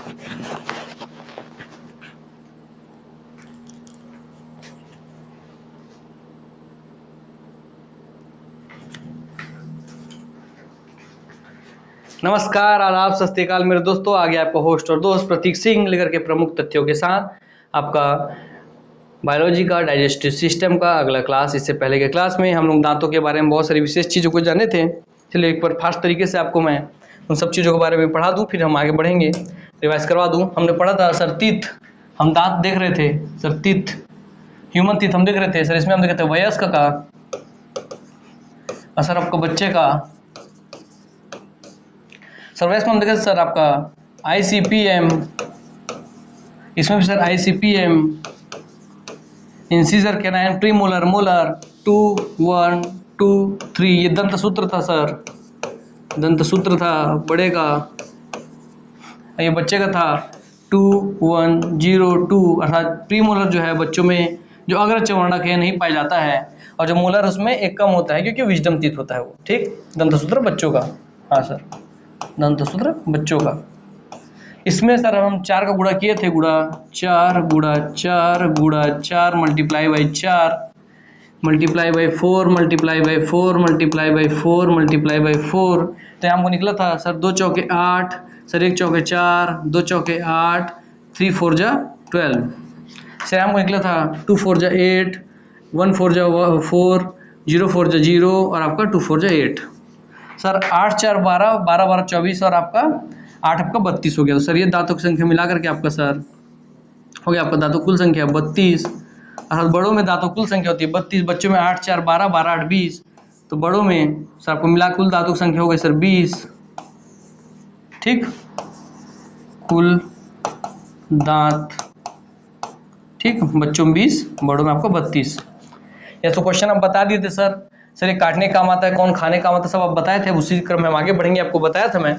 नमस्कार, आदाब, सत श्री अकाल मेरे दोस्तों। आ गया आपका होस्ट और दोस्त प्रतीक सिंह लेकर के प्रमुख तथ्यों के साथ आपका बायोलॉजी का डाइजेस्टिव सिस्टम का अगला क्लास। इससे पहले के क्लास में हम लोग दांतों के बारे में बहुत सारी विशेष चीज़ों को जाने थे। चलिए एक बार फास्ट तरीके से आपको मैं उन सब चीज़ों के बारे में पढ़ा दूँ, फिर हम आगे बढ़ेंगे, रिवाइज करवा दूँ। हमने पढ़ा था सर टीथ, हम दांत देख रहे थे सर, टीथ ह्यूमन टीथ हम देख रहे थे सर। इसमें हम देख रहे थे वयस्क का और सर आपको बच्चे का। सर वयस्क में हम देख रहे थे सर आपका ICPM, इसमें भी sir ICPM, incisor canine, premolar, molar, 2 1 2 3, ये दंत सूत्र था सर, दंत सूत्र था बड़े का। ये बच्चे का था 2 1 0 2, अर्थात प्रीमोलर जो है बच्चों में जो अग्र चवर्णक है नहीं पाया जाता है, और जो मोलर उसमें एक कम होता है क्योंकि विजडम टीथ होता है वो। ठीक, दंत सूत्र बच्चों का। हाँ सर, दंत सूत्र बच्चों का। इसमें सर हम 4 का गुणा किए थे, गुणा 4 गुणा 4 गुणा 4 multiply by 4 multiply by 4 multiply by 4 multiply by 4 multiply by 4, तो हमको निकला था सर 2 चौके 8, सर 1 चौके 4, 2 चौके 8, 3 4 जा 12, सर हमको निकला था 2 4 जा 8, 1 4 जा 4, 0 4 जा 0 और आपका 2 4 जा 8। सर 8 4 12, 12 12 24 और आपका 8 आपका 32 हो गया। तो सर ये दांतों की संख्या मिलाकर के आपका सर हो गया आपका दांतों कुल संख्या 32। अर्थात बड़ों में दांतों कुल संख्या होती है 32, बच्चों में 8 4 12, 12 8 20, तो बड़ों में सर आपको मिला कुल दांतों की संख्या हो गई सर 20। ठीक, कुल दांत, ठीक, बच्चों में 20, बड़ों में आपको 32। या तो क्वेश्चन आप बता दिए थे सर, सर ये काटने का काम आता है, कौन खाने का आता है, सब आप बताए थे। उसी क्रम में हम आगे बढ़ेंगे, आपको बताया था मैं।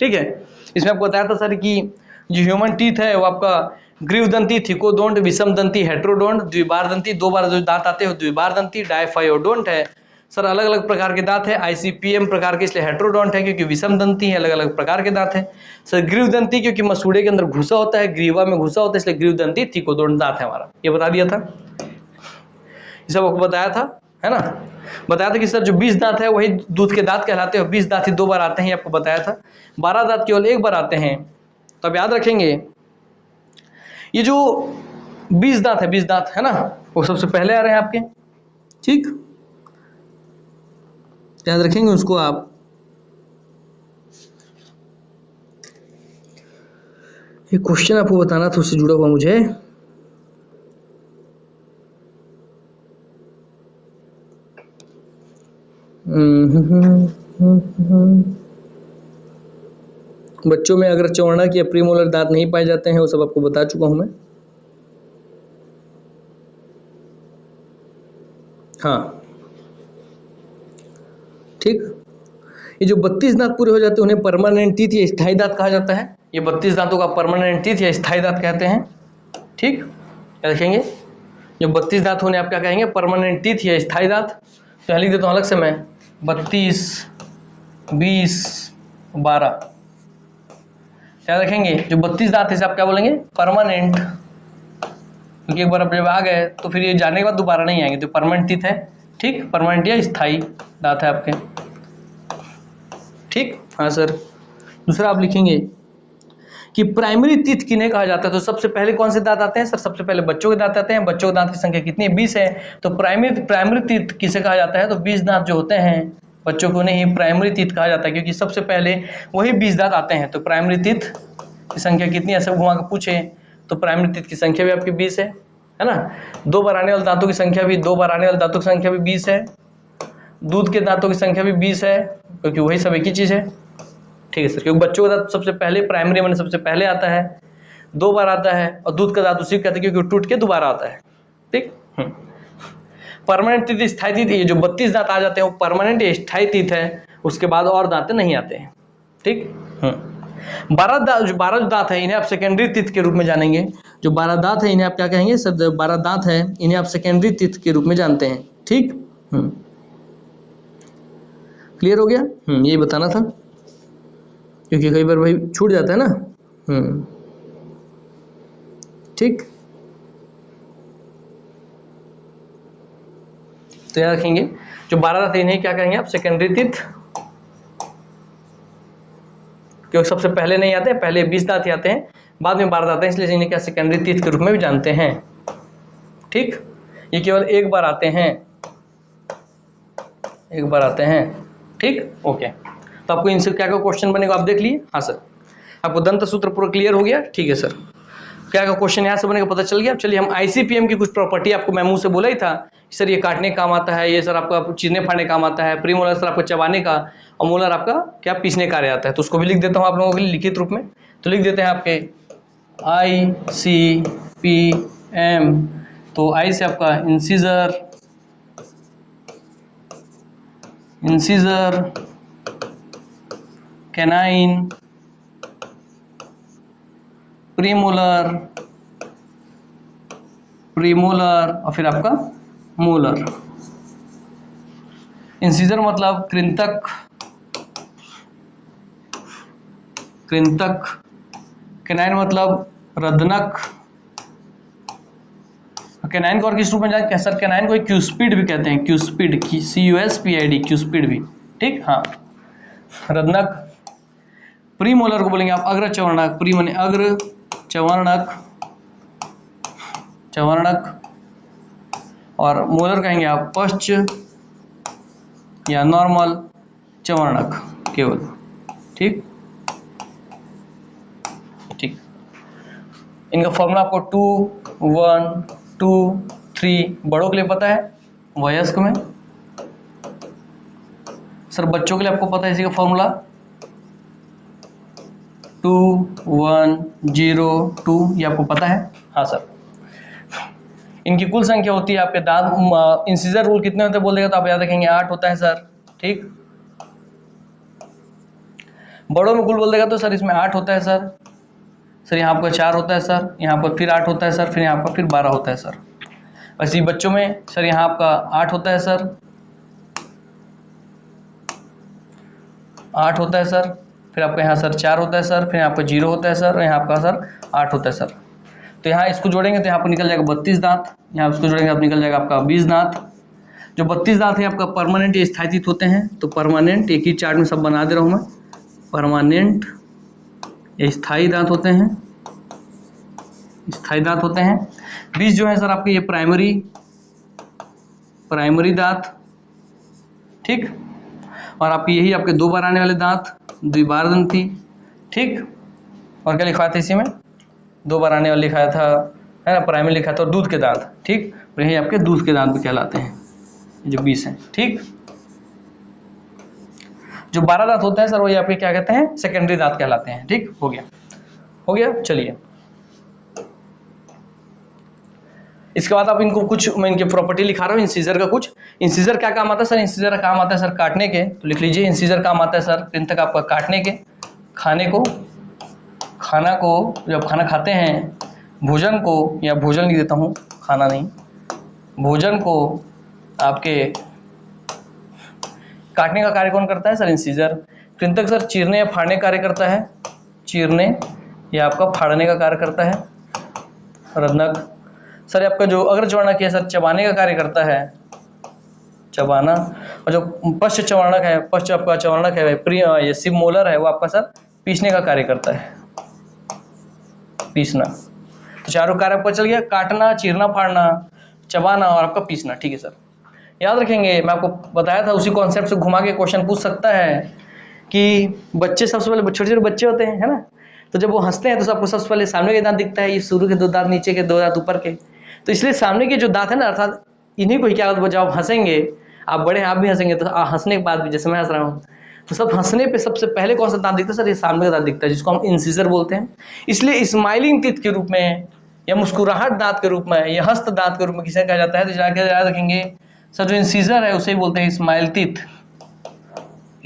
ठीक है, इसमें आपको बताया था सर कि जो ह्यूमन टीथ है वो आपका ग्रीवदंती, थिकोडोंट, विषमदंती, हेट्रोडोंट, द्विबारदंती, 2 बार जो दांत आते हैं द्विबारदंती, डायफायोडोंट है सर। अलग अलग प्रकार के दांत है, ICPM प्रकार के, इसलिए हेट्रोडोंट है क्योंकि विषमदंती है, अलग अलग प्रकार के दांत है सर। ग्रीवदंती क्योंकि मसूड़े के अंदर घुसा होता है, ग्रीवा में घुसा होता है, इसलिए ग्रीवदंती थिकोडोंट दांत है हमारा। ये बता दिया था, ये सब आपको बताया था, है ना। बताया था कि सर जो 20 दांत है वही दूध के दांत कहलाते हैं। 20 दांत ही 2 बार आते हैं, आपको बताया था। 12 दांत केवल 1 बार आते हैं। तो अब याद रखेंगे ये जो 20 दांत है, 20 दांत है ना, वो सबसे पहले आ रहे हैं आपके। ठीक, याद रखेंगे उसको आप। ये क्वेश्चन आपको बताना था, उससे जुड़ा हुआ मुझे। बच्चों में अगर चवर्णक या प्रीमोलर दांत नहीं पाए जाते हैं, वो सब आपको बता चुका हूं मैं। हाँ ठीक, ये जो 32 दांत पूरे हो जाते हैं उन्हें परमानेंट टीथ या स्थायी दांत कहा जाता है। ये 32 दांतों का परमानेंट टीथ या स्थायी दांत कहते हैं। ठीक, क्या देखेंगे, जो 32 दांत होने आप क्या कहेंगे, परमानेंट टीथ या स्थायी दांत। तो यहाँ लिख देता हूँ अलग से मैं, 32 20 12। क्या देखेंगे, जो 32 दांत है आप क्या बोलेंगे, परमानेंट, क्योंकि एक बार आप जब आ गए तो फिर ये जाने के बाद दोबारा नहीं आएंगे, तो परमानेंट टीथ है। ठीक, परमानेंट या स्थायी दांत है आपके। ठीक, हाँ सर। दूसरा आप लिखेंगे कि प्राइमरी टीथ किन्हें कहा जाता है। तो सबसे पहले कौन से दांत आते हैं सर, सबसे पहले बच्चों के दांत आते हैं। बच्चों के दांत की संख्या कितनी है, 20 है। तो प्राइमरी टीथ किसे कहा जाता है, तो 20 दांत जो होते हैं बच्चों को नहीं प्राइमरी टीथ कहा जाता है, क्योंकि सबसे पहले वही 20 दांत आते हैं। तो प्राइमरी टीथ की संख्या कितनी है, सब घुमा कर पूछे तो प्राइमरी टीथ की संख्या भी आपकी 20 है ना। 2 बार आने वाले दांतों की संख्या भी, 2 बार आने वाले दांतों की संख्या भी 20 है। दूध के दांतों की संख्या भी 20 है, क्योंकि वही सब एक ही चीज है। ठीक है सर, क्योंकि बच्चों का दांत सबसे पहले प्राइमरी में सबसे पहले आता है, 2 बार आता है, और दूध का दांत उसी को कहते हैं क्योंकि टूट के दोबारा आता है। ठीक, परमानेंट टीथ, स्थायी टीथ, ये जो 32 दांत आ जाते हैं वो परमानेंट या स्थायी टीथ है, उसके बाद और दांत नहीं आते हैं। ठीक, 12 दांत है इन्हें आप सेकेंडरी टीथ के रूप में जानेंगे। जो 12 दांत है इन्हें आप क्या कहेंगे सर, 12 दांत है इन्हें आप सेकेंडरी टीथ के रूप में जानते हैं। ठीक, क्लियर हो गया। यही बताना था, क्योंकि कई बार भाई छूट जाता है ना। ठीक, तो याद रखेंगे जो 12 दांत इन्हें क्या करेंगे आप सेकेंडरी टीथ, क्योंकि सबसे पहले नहीं आते, पहले 20 दांत ही आते हैं, बाद में 12 दांत आते हैं, इसलिए इन्हें क्या सेकेंडरी टीथ के रूप में भी जानते हैं। ठीक, ये केवल एक बार आते हैं, एक बार आते हैं। ठीक, ओके, तो आपको इनसे क्या क्या क्वेश्चन बनेगा आप देख लिए। हाँ सर, आपको दंत सूत्र पूरा क्लियर हो गया। ठीक है सर, क्या क्या क्वेश्चन यहाँ से बनेगा पता चल गया। अब चलिए हम आईसीपीएम की कुछ प्रॉपर्टी, आपको मैं मुंह से बोला ही था सर ये काटने का काम आता है, ये सर आपका चीरने फाड़ने काम आता है, प्रीमोलर सर आपको चबाने का, और मोलर आपका क्या पीसने कार्य आता है। तो उसको भी लिख देता हूँ आप लोगों के लिए लिखित रूप में। तो लिख देते हैं आपके आईसीपीएम, तो आई से आपका incisor, incisor, canine, premolar, premolar और फिर आपका मोलर। इंसीजर मतलब कृंतक, कृंतक, कैनाइन मतलब रदनक, कैनाइन को और किस रूप में जानते हैं सर, कैनाइन को क्यूस्पिड भी कहते हैं, क्यूस्पिड, CUSPID, क्यूस्पिड भी। ठीक, हाँ, रदनक। प्रीमोलर को बोलेंगे आप अग्र चवर्णक, प्री माने अग्र, चवर्णक, चवर्णक, और मोलर कहेंगे आप पश्च या नॉर्मल चवर्णक केवल। ठीक, ठीक, इनका फॉर्मूला आपको 2, 1, 2, 3 बड़ों के लिए पता है, वयस्क में सर, बच्चों के लिए आपको पता है इसी का फॉर्मूला 2, 1, 0, 2, ये आपको पता है। हाँ सर, इनकी कुल संख्या होती है आपके दांत, इंसीजर रूल कितने होते हैं बोल देगा तो आप याद रखेंगे 8 होता है सर। ठीक, बड़ों में कुल बोल देगा तो सर इसमें 8 होता है सर, सर यहाँ आपका 4 होता है सर, यहाँ पर फिर 8 होता है सर, फिर यहाँ पर फिर 12 होता है सर। वैसे ही बच्चों में सर यहाँ आपका 8 होता है सर, 8 होता है सर, फिर आपका यहाँ सर 4 होता है सर, फिर यहाँ आपका 0 होता है सर, और यहाँ आपका सर 8 होता है सर। तो यहाँ इसको जोड़ेंगे तो यहाँ पर निकल जाएगा 32 दांत, यहाँ इसको जोड़ेंगे आप निकल जाएगा आपका 20 दांत। जो 32 दांत है आपका परमानेंट या स्थायित होते हैं, तो परमानेंट एक ही चार्ट में सब बना दे रहा हूँ मैं, परमानेंट या स्थायी दांत होते हैं, स्थायी दांत होते हैं। 20 जो है सर आपके ये प्राइमरी, प्राइमरी दांत। ठीक, और आपके यही आपके 2 बार आने वाले दांत, द्विबारदंती। ठीक, और क्या लिखा था इसी में, 2 बार आने वाले लिखाया था, है ना, प्राइमरी लिखा था, और दूध के दांत। ठीक, और यही आपके दूध के दांत भी कहलाते हैं जो 20 हैं। ठीक, जो 12 दांत होते हैं सर वही आपके क्या कहते हैं, सेकेंडरी दांत कहलाते हैं। ठीक, हो गया, हो गया। चलिए इसके बाद आप इनको कुछ, मैं इनकी प्रॉपर्टी लिखा रहा हूँ इंसीजर का कुछ। इंसीजर क्या काम आता है सर, इंसीजर का काम आता है सर काटने के, तो लिख लीजिए इंसीजर काम आता है सर कृंतक आपका काटने के, खाने को, खाना को जब खाना खाते हैं, भोजन को, या भोजन लिख देता हूँ खाना नहीं, भोजन को आपके काटने का कार्य कौन करता है सर, इंसीजर। कृंतक सर चीरने या फाड़ने कार्य करता है, चीरने या आपका फाड़ने का कार्य करता है। रदनक सर आपका जो अग्र चवर्णक है सर चबाने का कार्य करता है, चबाना। और जो पश्च चवर्णक है, पश्च आपका चवर्णक है ये सिव मोलर है, वो आपका सर पीसने का कार्य करता है, पीसना। तो चारों कार्य आपको चल गया, काटना, चीरना, फाड़ना, चबाना और आपका पीसना। ठीक है सर, याद रखेंगे, मैं आपको बताया था उसी कॉन्सेप्ट से घुमा के क्वेश्चन पूछ सकता है कि बच्चे सबसे पहले, छोटे छोटे बच्चे होते हैं, है ना, तो जब वो हंसते हैं तो सबको सबसे पहले सामने के दांत दिखता है, ये शुरू के 2 दांत, नीचे के 2 दांत, ऊपर के। तो इसलिए सामने के जो दांत है ना, अर्थात इन्हीं को ही क्या, जब आप हंसेंगे, आप बड़े हैं आप भी हंसेंगे, तो हंसने के बाद भी, जैसे मैं हंस रहा हूँ, तो सब हंसने पे सबसे पहले कौन सा दांत दिखता है सर, ये सामने का दांत दिखता है, जिसको हम इंसिजर बोलते हैं। इसलिए स्माइलिंग टीथ के रूप में, या मुस्कुराहट दांत के रूप में, या हस्त दांत के रूप में किसे कहा जाता है, तो जाके याद रखेंगे सर जो इंसिजर है उसे ही बोलते हैं स्माइल टीथ,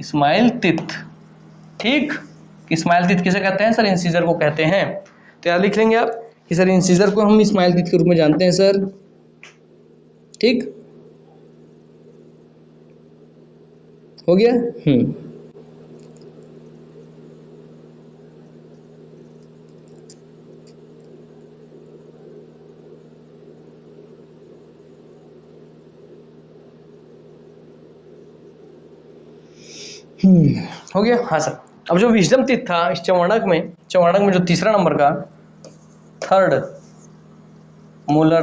स्माइल टीथ। ठीक, स्माइल टीथ किसे कहते हैं सर, इंसिजर को कहते हैं। तो याद लिख लेंगे आप कि सर इंसिजर को हम स्माइल टीथ के रूप में जानते हैं सर। ठीक, हो गया। हो गया। हाँ सर। अब जो विजडम टीथ था इस चवर्णक में जो तीसरा नंबर का थर्ड मोलर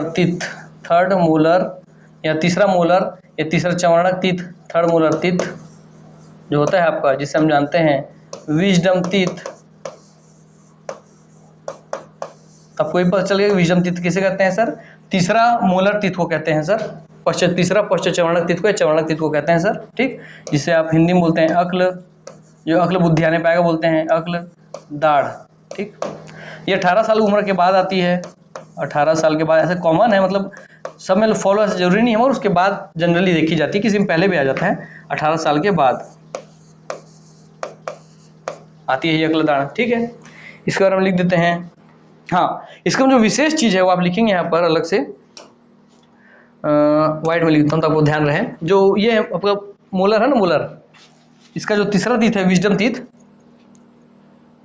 या तीसरा मोलर या तीसरा चवर्णक टीथ, थर्ड मोलर टीथ जो होता है आपका, जिसे हम जानते हैं विजडम टीथ। आपको ये पता चल गया कि विजडम टीथ किसे कहते हैं सर? तीसरा मोलर टीथ को कहते हैं सर। तीसरा पश्च चवर्णक टीथ को या चवर्णक टीथ को कहते हैं सर। ठीक, जिसे आप हिंदी में बोलते हैं अक्ल, जो अक्ल बुद्धि आने पाएगा बोलते हैं अक्ल दाढ़। ठीक, ये 18 साल उम्र के बाद आती है। 18 साल के बाद ऐसे कॉमन है, मतलब सब में फॉलो ऐसा जरूरी नहीं है, और उसके बाद जनरली देखी जाती है, किसी में पहले भी आ जाता है। 18 साल के बाद आती है ये अक्ल दाढ़। ठीक है, इसके बारे में लिख देते हैं। हाँ, इसका जो विशेष चीज है वो आप लिखेंगे यहाँ पर अलग से, व्हाइट में लिखता हूँ तो आपको ध्यान रहे। जो ये आपका मोलर है ना, मोलर, इसका जो तीसरा टीथ है विजडम टीथ,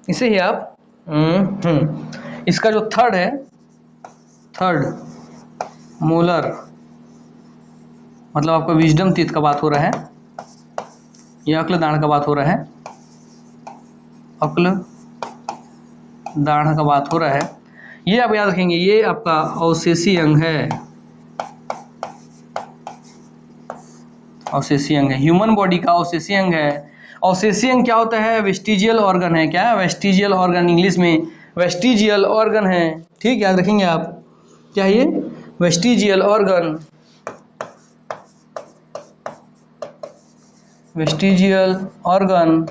इसे ही आप इसका जो थर्ड है, थर्ड मोलर, मतलब आपका विजडम टीथ का बात हो रहा है, ये अक्ल दाढ़ का बात हो रहा है, अक्ल दाढ़ का बात हो रहा है। ये आप याद रखेंगे, ये आपका अवशेषी अंग है, अवशेषी अंग है, ह्यूमन बॉडी का अवशेषी अंग है। अवशेषी अंग क्या होता है? वेस्टिजियल ऑर्गन है। क्या है? वेस्टिजियल ऑर्गन, इंग्लिश में वेस्टिजियल ऑर्गन है। ठीक, याद रखेंगे आप, क्या है ये? Vestigial organ, vestigial organ.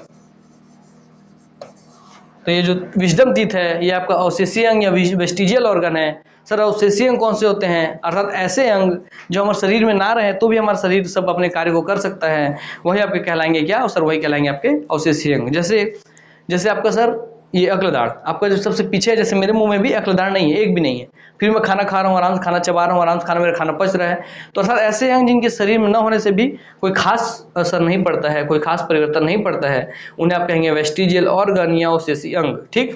तो ये जो विजडम टीथ है ये आपका अवशेषीय अंग या वेस्टिजियल ऑर्गन है। सर अवशेषीय अंग कौन से होते हैं? अर्थात ऐसे अंग जो हमारे शरीर में ना रहे तो भी हमारा शरीर सब अपने कार्य को कर सकता है, वही आपके कहलाएंगे क्या? सर वही कहलाएंगे आपके अवशेषीय अंग। जैसे आपका सर ये अक्ल दाढ़ आपका जो सबसे पीछे है, जैसे मेरे मुंह में भी अक्ल दाढ़ नहीं है, एक भी नहीं है, फिर मैं खाना खा रहा हूँ, आराम से खाना चबा रहा हूँ, आराम से खाना, मेरा खाना पच रहा है। तो अर्थात ऐसे अंग जिनके शरीर में न होने से भी कोई खास असर नहीं पड़ता है, कोई खास परिवर्तन नहीं पड़ता है, उन्हें आप कहेंगे वेस्टिजियल ऑर्गन या अवशेषीय अंग। ठीक,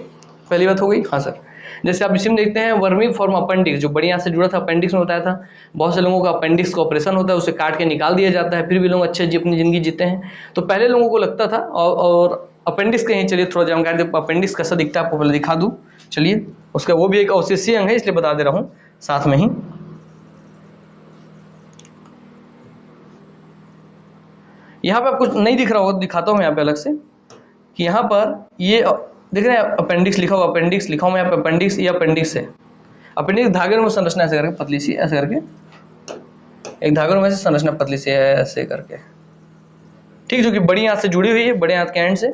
पहली बात हो गई। हाँ सर, जैसे आप इसी में देखते हैं वर्मी फॉर्म अपेंडिक्स, जो बड़ी आंत से जुड़ा था, अपेंडिक्स में बताया था। बहुत से लोगों का अपेंडिक्स का ऑपरेशन होता है, उसे काट के निकाल दिया जाता है, फिर भी लोग अच्छे अपनी जिंदगी जीते हैं। तो पहले लोगों को लगता था, और अपेंडिक्स कहीं, चलिए थोड़ा जानकारी, अपेंडिक्स कैसा दिखता है आपको पहले दिखा दूं। चलिए, उसका वो भी एक अवशेषीय अंग है, इसलिए बता दे रहा हूं साथ में ही। यहाँ पे आपको नहीं दिख रहा होगा, दिखाता हूँ मैं यहाँ पे अलग से, कि यहाँ पर ये देख रहे हैं अपेंडिक्स लिखा हुआ, अपेंडिक्स लिखा हुआ मैं यहाँ पे, अपेंडिक्स, ये अपेंडिक्स है। अपेंडिक्स धागे में संरचना ऐसे करके पतली सी, ऐसे करके एक धागे में से संरचना पतली सी है ऐसे करके। ठीक, जो कि बड़ी आंत से जुड़ी हुई है, बड़े आंत के एंड से।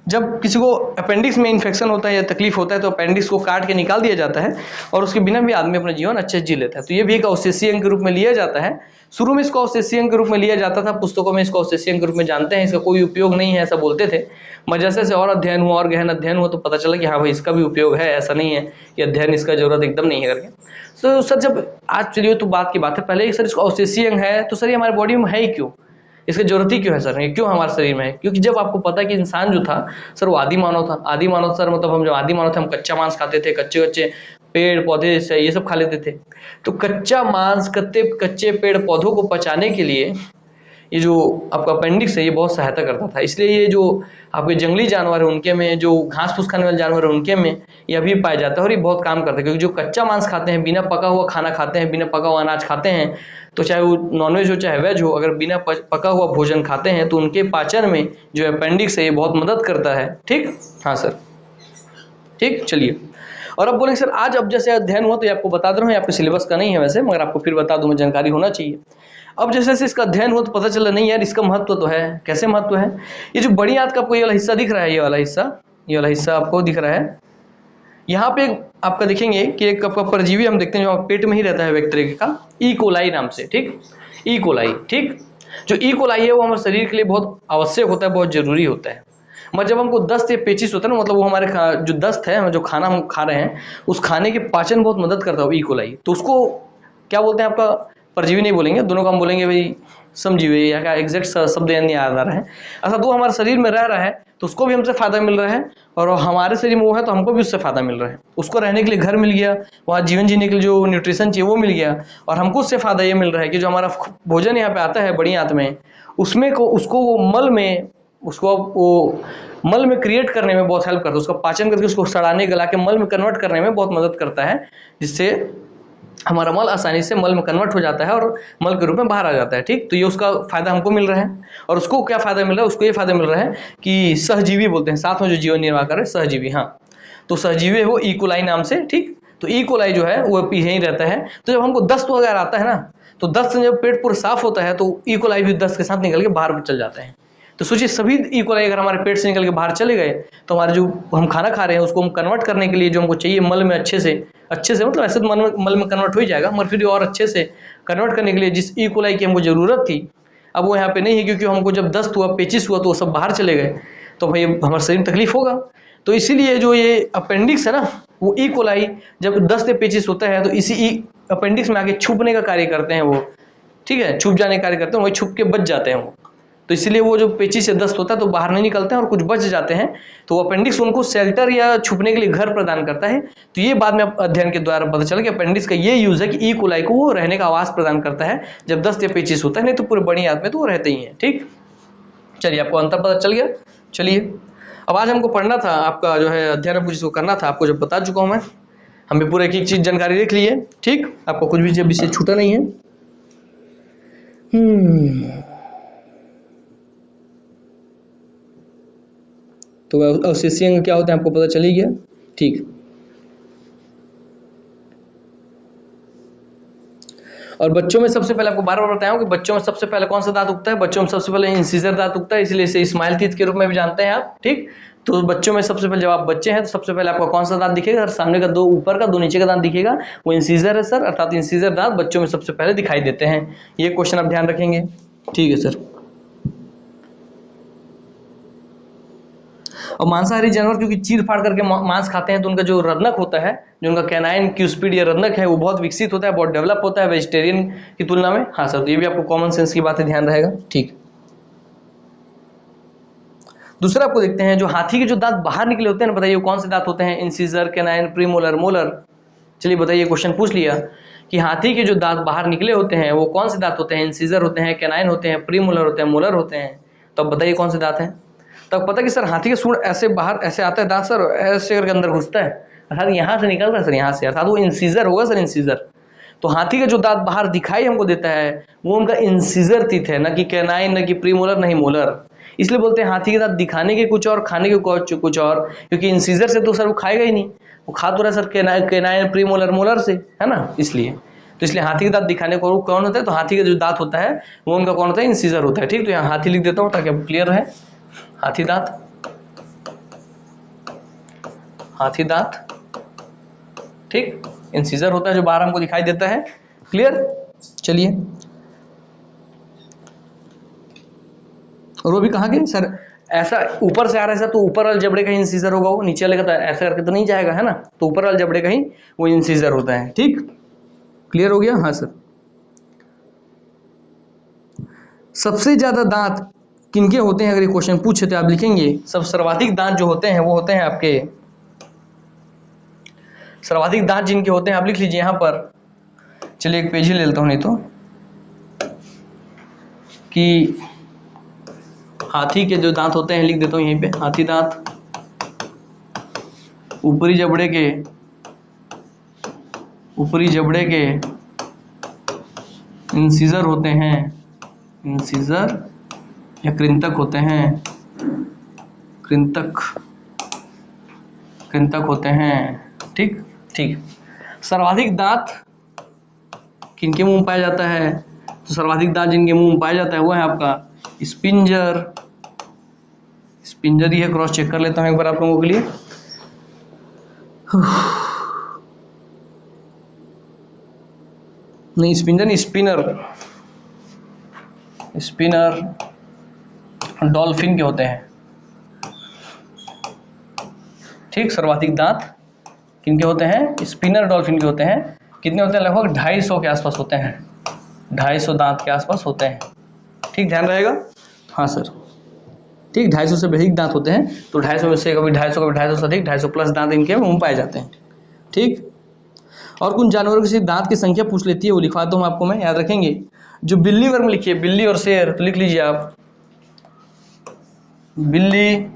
जब किसी को अपेंडिक्स में इन्फेक्शन होता है या तकलीफ होता है तो अपेंडिक्स को काट के निकाल दिया जाता है, और उसके बिना भी आदमी अपना जीवन अच्छे से जी लेता है। तो ये भी एक अवशेषीय अंग के रूप में लिया जाता है। शुरू में इसको अवशेषीय अंग के रूप में लिया जाता था, पुस्तकों में इसको अवशेषीय अंग के रूप में जानते हैं, इसका कोई उपयोग नहीं है ऐसा बोलते थे। मजसे से और अध्ययन हुआ और गहन अध्ययन हुआ तो पता चला कि हाँ भाई इसका भी उपयोग है, ऐसा नहीं है कि अध्ययन इसका जरूरत एकदम नहीं है करके। तो सर जब आज चलिए तो बात की बात है, पहले सर इसको अवशेषीय अंग है तो सर ये हमारे बॉडी में है ही क्यों, इसकी जरूरत ही क्यों है सर, ये क्यों हमारे शरीर में है? क्योंकि जब आपको पता है कि इंसान जो था सर वो आदि मानव था। आदि मानव सर मतलब हम जब आदि मानव थे, हम कच्चा मांस खाते थे, कच्चे पेड़ पौधे से ये सब खा लेते थे। तो कच्चा मांस, कच्चे पेड़ पौधों को पचाने के लिए ये जो आपका अपेंडिक्स है ये बहुत सहायता करता था। इसलिए ये जो आपके जंगली जानवर है उनके में, जो घास फूस खाने वाले जानवर है उनके में ये अभी पाया जाता है, और ये बहुत काम करता है। क्योंकि जो कच्चा मांस खाते हैं, बिना पका हुआ खाना खाते हैं, बिना पका हुआ अनाज खाते हैं, तो चाहे वो नॉनवेज हो चाहे वेज हो, अगर बिना पका हुआ भोजन खाते हैं तो उनके पाचन में जो अपेंडिक्स है ये बहुत मदद करता है। ठीक, हाँ सर, ठीक, चलिए। और अब बोलेंगे सर आज अब जैसे अध्ययन हुआ तो ये आपको बता दे रहा हूँ, आपके सिलेबस का नहीं है वैसे, मगर आपको फिर बता दूं, मैं जानकारी होना चाहिए। अब जैसे जैसे इसका अध्ययन हुआ तो पता चला नहीं यार इसका महत्व तो है। कैसे महत्व है? ये जो बड़ी आंत का आपको ये वाला हिस्सा दिख रहा है, ये वाला हिस्सा आपको दिख रहा है, यहाँ पे आपका देखेंगे कि एक आपका परजीवी हम देखते हैं जो पेट में ही रहता है, बैक्टीरिया का, ई कोलाई नाम से। ठीक, ई कोलाई। ठीक, जो ई कोलाई है वो हमारे शरीर के लिए बहुत आवश्यक होता है, बहुत जरूरी होता है। मतलब जब हमको दस्त या पेचिस होता है ना, मतलब वो हमारे जो दस्त है, जो खाना हम खा रहे हैं उस खाने के पाचन बहुत मदद करता है ई कोलाई। तो उसको क्या बोलते हैं आपका, परजीवी नहीं बोलेंगे, दोनों का हम बोलेंगे भाई समझिए या क्या एग्जैक्ट शब्द नहीं याद आ रहा है। अर्थात वो हमारे शरीर में रह रहा है तो उसको भी हमसे फायदा मिल रहा है, और हमारे शरीर में वो है तो हमको भी उससे फायदा मिल रहा है। उसको रहने के लिए घर मिल गया, वहाँ जीवन जीने के लिए जो न्यूट्रिशन चाहिए वो मिल गया, और हमको उससे फायदा ये मिल रहा है कि जो हमारा भोजन यहाँ पे आता है बड़ी आंत में, उसमें को उसको वो मल में उसको वो मल में क्रिएट करने में बहुत हेल्प करता है, उसका पाचन करके उसको सड़ाने गला के मल में कन्वर्ट करने में बहुत मदद करता है, जिससे हमारा मल आसानी से मल में कन्वर्ट हो जाता है और मल के रूप में बाहर आ जाता है। ठीक, तो ये उसका फायदा हमको मिल रहा है। और उसको क्या फायदा मिल रहा है? उसको ये फायदा मिल रहा है कि सहजीवी बोलते हैं, साथ में जो जीवन निर्वाह करे सहजीवी। हाँ, तो सहजीवी है वो ई कोलाई नाम से। ठीक, तो ई कोलाई जो है वो यहीं रहता है। तो जब हमको दस्त वगैरह आता है ना, तो दस्त जब पेट पूरा साफ होता है तो ई कोलाई भी दस्त के साथ निकल के बाहर चल जाते हैं। तो सोचिए सभी ई कोलाई अगर हमारे पेट से निकल के बाहर चले गए तो हमारे जो हम खाना खा रहे हैं उसको हम कन्वर्ट करने के लिए जो हमको चाहिए मल में अच्छे से मतलब ऐसे तो मल में कन्वर्ट हो ही जाएगा, मगर फिर और अच्छे से कन्वर्ट करने के लिए जिस ई कोलाई की हमको जरूरत थी अब वो यहाँ पे नहीं है, क्योंकि हमको जब दस्त हुआ, पेचिस हुआ तो वो सब बाहर चले गए, तो भाई हमारे शरीर में तकलीफ होगा। तो इसीलिए जो ये अपेंडिक्स है ना, वो ई कोलाई जब दस्त या पेचिस होता है तो इसी ई अपेंडिक्स में आके छुपने का कार्य करते हैं वो। ठीक है, छुप जाने का कार्य करते हैं, वही छुप के बच जाते हैं वो। तो इसलिए वो जो पेचिस से दस्त होता है तो बाहर नहीं निकलते हैं और कुछ बच जाते हैं, तो अपेंडिक्स उनको शेल्टर या छुपने के लिए घर प्रदान करता है। तो ये बाद में अध्ययन के द्वारा पता चला कि अपेंडिक्स का ये यूज है कि ई कोलाई को वो रहने का आवास प्रदान करता है जब दस्त या पेचिस होता है, नहीं तो पूरे बड़ी आंत में तो वो रहते ही हैं। ठीक, चलिए आपको अंतर पता चल गया। चलिए अब आज हमको पढ़ना था, आपका जो है अध्ययन जिसको करना था आपको जब बता चुका हूं मैं, हमें पूरे एक एक चीज जानकारी लिख ली है। ठीक, आपको कुछ भी विषय छूटा नहीं है। तो अवशेषीय अंग क्या होता है आपको पता चल ही गया। ठीक, और बच्चों में सबसे पहले आपको बार बार बताया हूं कि बच्चों में सबसे पहले कौन सा दांत उगता है? बच्चों में सबसे पहले इंसिजर दांत उगता है, इसलिए इसे स्माइल टीथ के रूप में भी जानते हैं आप। ठीक, तो बच्चों में सबसे पहले जब आप बच्चे हैं तो सबसे पहले आपको कौन सा दांत दिखेगा? सामने का दो ऊपर का, दो नीचे का दांत दिखेगा, वो इंसिजर है सर, अर्थात इंसिजर दांत बच्चों में सबसे पहले दिखाई देते हैं। ये क्वेश्चन आप ध्यान रखेंगे। ठीक है सर। और मांसाहारी जानवर क्योंकि चीर फाड़ करके मांस खाते हैं तो उनका जो रदनक होता है, जो उनका कैनाइन क्यूस्पिड या रदनक है, वो बहुत विकसित होता है, बहुत डेवलप होता है वेजिटेरियन की तुलना में। हाँ सर, तो ये भी आपको कॉमन सेंस की बातें ध्यान रहेगा। ठीक, दूसरा आपको देखते हैं जो हाथी के जो दांत बाहर निकले होते हैं, बताइए कौन से दांत होते हैं? Incisor, canine, premolar, molar. चलिए बताइए, क्वेश्चन पूछ लिया कि हाथी के जो दांत बाहर निकले होते हैं वो कौन से दांत होते हैं? इंसिजर होते हैं, कैनाइन होते हैं, प्रीमोलर होते हैं, मोलर होते हैं। तो अब बताइए कौन से दांत हैं? तब पता कि सर हाथी का सूंड ऐसे बाहर ऐसे आता है दांत सर, ऐसे करके अंदर घुसता है, अर्थात यहाँ से निकल रहा है सर, यहाँ से, अर्थात वो इंसिजर होगा सर, इंसिजर। तो हाथी का जो दांत बाहर दिखाई हमको देता है वो उनका इंसिजर टीथ है, ना कि कैनाइन, ना कि प्रीमोलर, ना ही मोलर। इसलिए बोलते हैं हाथी के दांत दिखाने के कुछ और, खाने के कुछ और, क्योंकि इंसिजर से तो सर वो खाएगा ही नहीं, वो खा तो रहा सर कैनाइन, प्रीमोलर, मोलर से, है ना, इसलिए। तो इसलिए हाथी के दांत दिखाने को कौन होता है? तो हाथी का जो दांत होता है वो उनका कौन होता है? इंसिजर होता है। ठीक, तो यहाँ हाथी लिख देता हूँ ताकि आपको क्लियर रहे। हाथी दांत, हाथी दांत, ठीक, इंसिजर होता है जो बाहर हमको दिखाई देता है। क्लियर? चलिए, और वो भी कहाँ के सर? ऐसा ऊपर से आ रहा है सर, तो ऊपर वाले जबड़े का ही इंसिजर होगा, वो नीचे वाले का तो ऐसा करके तो नहीं जाएगा, है ना, तो ऊपर वाले जबड़े का ही वो इंसिजर होता है। ठीक, क्लियर हो गया? हाँ सर। सबसे ज्यादा दांत किनके होते हैं? अगर ये क्वेश्चन पूछे तो आप लिखेंगे सब सर्वाधिक दांत जो होते हैं वो होते हैं आपके, सर्वाधिक दांत जिनके होते हैं आप लिख लीजिए यहाँ पर। चलिए एक पेज ही ले लेता हूँ नहीं तो, कि हाथी के जो दांत होते हैं लिख देता हूँ यहीं पे। हाथी दांत ऊपरी जबड़े के, ऊपरी जबड़े के इंसिजर होते हैं, इंसिजर या कृंतक होते हैं, कृंतक, कृंतक होते हैं। ठीक, ठीक। सर्वाधिक दांत किनके मुंह में पाया जाता है? तो सर्वाधिक दांत जिनके मुंह में पाया जाता है वो है आपका स्पिंजर। स्पिंजर ही है, क्रॉस चेक कर लेता हूं एक बार आप लोगों के लिए। नहीं स्पिंजर नहीं, स्पिनर, स्पिनर डॉल्फिन के होते हैं। ठीक, सर्वाधिक दांत किनके होते हैं? स्पिनर डॉल्फिन के होते हैं। कितने होते हैं? लगभग 250 के आसपास होते हैं, 250 दांत के आसपास होते हैं। ठीक, ध्यान रहेगा। हाँ सर, ठीक, 250 से अधिक दांत होते हैं, तो 250 में से कभी 250, कभी 250 से अधिक, 250 प्लस दांत इनके मुंह में पाए जाते हैं। ठीक, और कुछ जानवरों की सिर्फ दांत की संख्या पूछ लेती है, वो लिखवा दूँ आपको मैं, याद रखेंगे। जो बिल्ली वर्ग में लिखिए, बिल्ली और शेर, तो लिख लीजिए आप, बिल्ली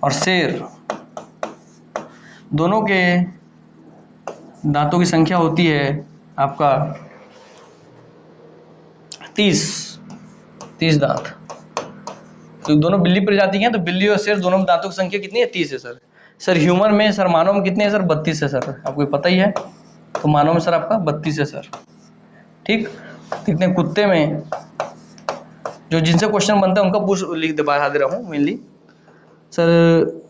और शेर दोनों के दांतों की संख्या होती है आपका 30 दांत। तो दोनों बिल्ली प्रजाति के हैं, तो बिल्ली और शेर दोनों में दांतों की संख्या कितनी है? 30 है सर। सर ह्यूमन में, सर मानव में कितने हैं सर? 32 है सर, आपको पता ही है। तो मानव में सर आपका 32 है सर। ठीक, कितने कुत्ते में, जो जिनसे क्वेश्चन बनता है उनका पूछ लिख दे, बढ़ा दे रहा हूँ मेनली सर।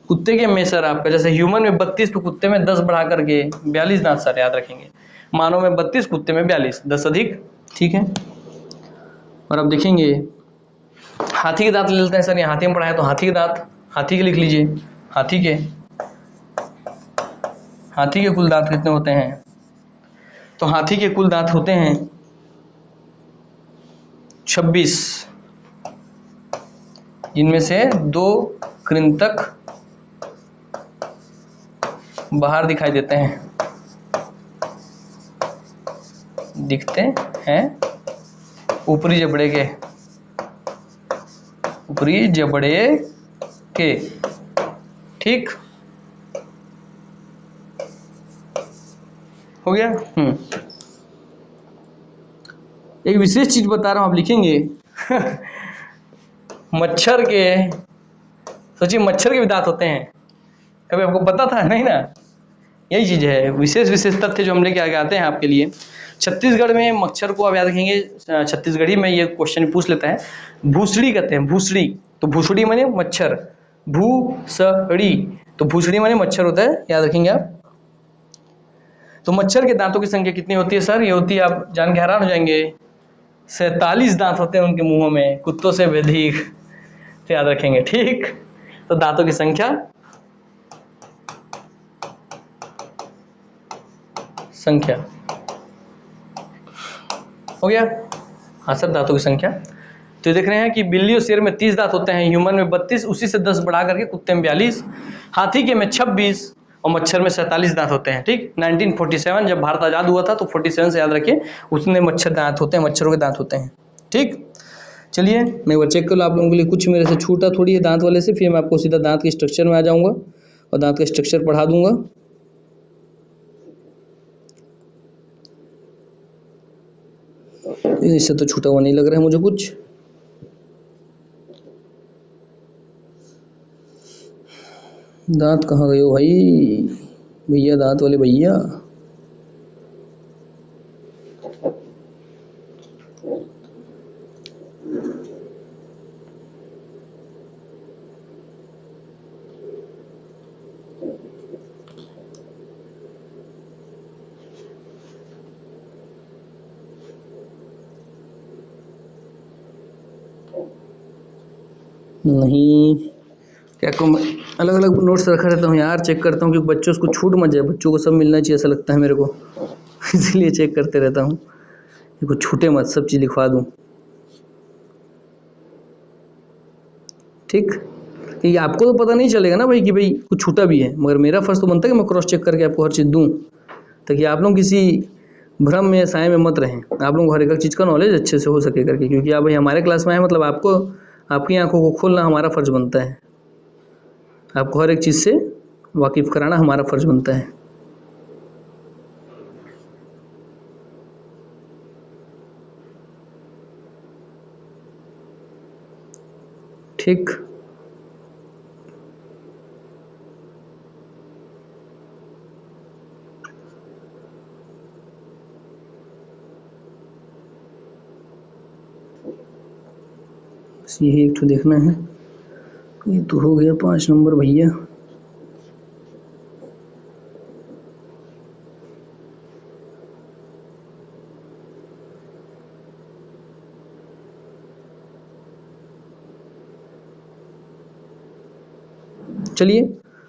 कुत्ते के में सर आपका, जैसे ह्यूमन में 32, तो कुत्ते में 10 बढ़ा करके 42 दांत सर, याद रखेंगे। मानव में 32, कुत्ते में 42, 10 अधिक। ठीक है, और अब देखेंगे हाथी के दांत ले लेते हैं सर, यहाँ हाथी में पढ़ा है तो हाथी के दांत, हाथी के लिख लीजिए। हाथी के कुल दांत कितने होते हैं? तो हाथी के कुल दांत होते हैं 26, जिनमें से 2 कृंतक बाहर दिखाई देते हैं, ऊपरी जबड़े के। ठीक, हो गया। एक विशेष चीज बता रहा हूं, आप लिखेंगे। मच्छर के, सोचिए मच्छर के भी दांत होते हैं, कभी आपको पता था? नहीं ना, यही चीज है, विशेष तथ्य जो हम लेके आगे आते हैं आपके लिए। छत्तीसगढ़ में मच्छर को आप याद रखेंगे, छत्तीसगढ़ी में ये क्वेश्चन पूछ लेता है, भूसड़ी कहते हैं, भूसड़ी। तो भूसड़ी माने मच्छर, भूसड़ी, तो भूसड़ी माने मच्छर होता है, याद रखेंगे आप। तो मच्छर के दांतों की संख्या कितनी होती है सर? ये होती है, आप जान के हैरान हो जाएंगे, 47 दांत होते हैं उनके मुंहों में, कुत्तों से भी अधिक, तो याद रखेंगे। ठीक, तो दांतों की संख्या हो गया। हाँ सर, दांतों की संख्या। तो ये देख रहे हैं कि बिल्ली और शेर में 30 दांत होते हैं, ह्यूमन में 32, उसी से 10 बढ़ा करके कुत्ते में 42, हाथी के में 26 और मच्छर में 47 दांत होते हैं। ठीक, 1947 जब भारत आजाद हुआ था, तो 47 से याद रखिए, उतने मच्छर दांत होते हैं, मच्छरों के दांत होते हैं। ठीक, चलिए मैं एक बार चेक कर लो आप लोगों के लिए, कुछ मेरे से छूटा थोड़ी है दांत वाले से, फिर मैं आपको सीधा दांत के स्ट्रक्चर में आ जाऊंगा और दांत का स्ट्रक्चर पढ़ा दूंगा। इससे तो छूटा हुआ नहीं लग रहा है मुझे कुछ। दांत कहाँ गए हो भाई, भैया दांत वाले भैया। नहीं, क्या कहूँ, अलग अलग नोट्स रखा रहता हूँ यार, चेक करता हूँ कि बच्चों को छूट मत जाए, बच्चों को सब मिलना चाहिए ऐसा लगता है मेरे को। इसलिए चेक करते रहता हूँ कि कुछ छूटे मत, सब चीज़ लिखवा दूँ। ठीक, कि आपको तो पता नहीं चलेगा ना भाई कि भाई कुछ छूटा भी है, मगर मेरा फर्ज तो बनता है कि मैं क्रॉस चेक करके आपको हर चीज़ दूँ, ताकि आप लोग किसी भ्रम में, साए में मत रहें, आप लोगों को हर एक चीज़ का नॉलेज अच्छे से हो सके करके। क्योंकि आप भाई हमारे क्लास में आए, मतलब आपको, आपकी आंखों को खोलना हमारा फर्ज बनता है, आपको हर एक चीज़ से वाकिफ कराना हमारा फर्ज बनता है। ठीक, बस यही एक तो देखना है। ये तो हो गया 5 नंबर भैया। चलिए,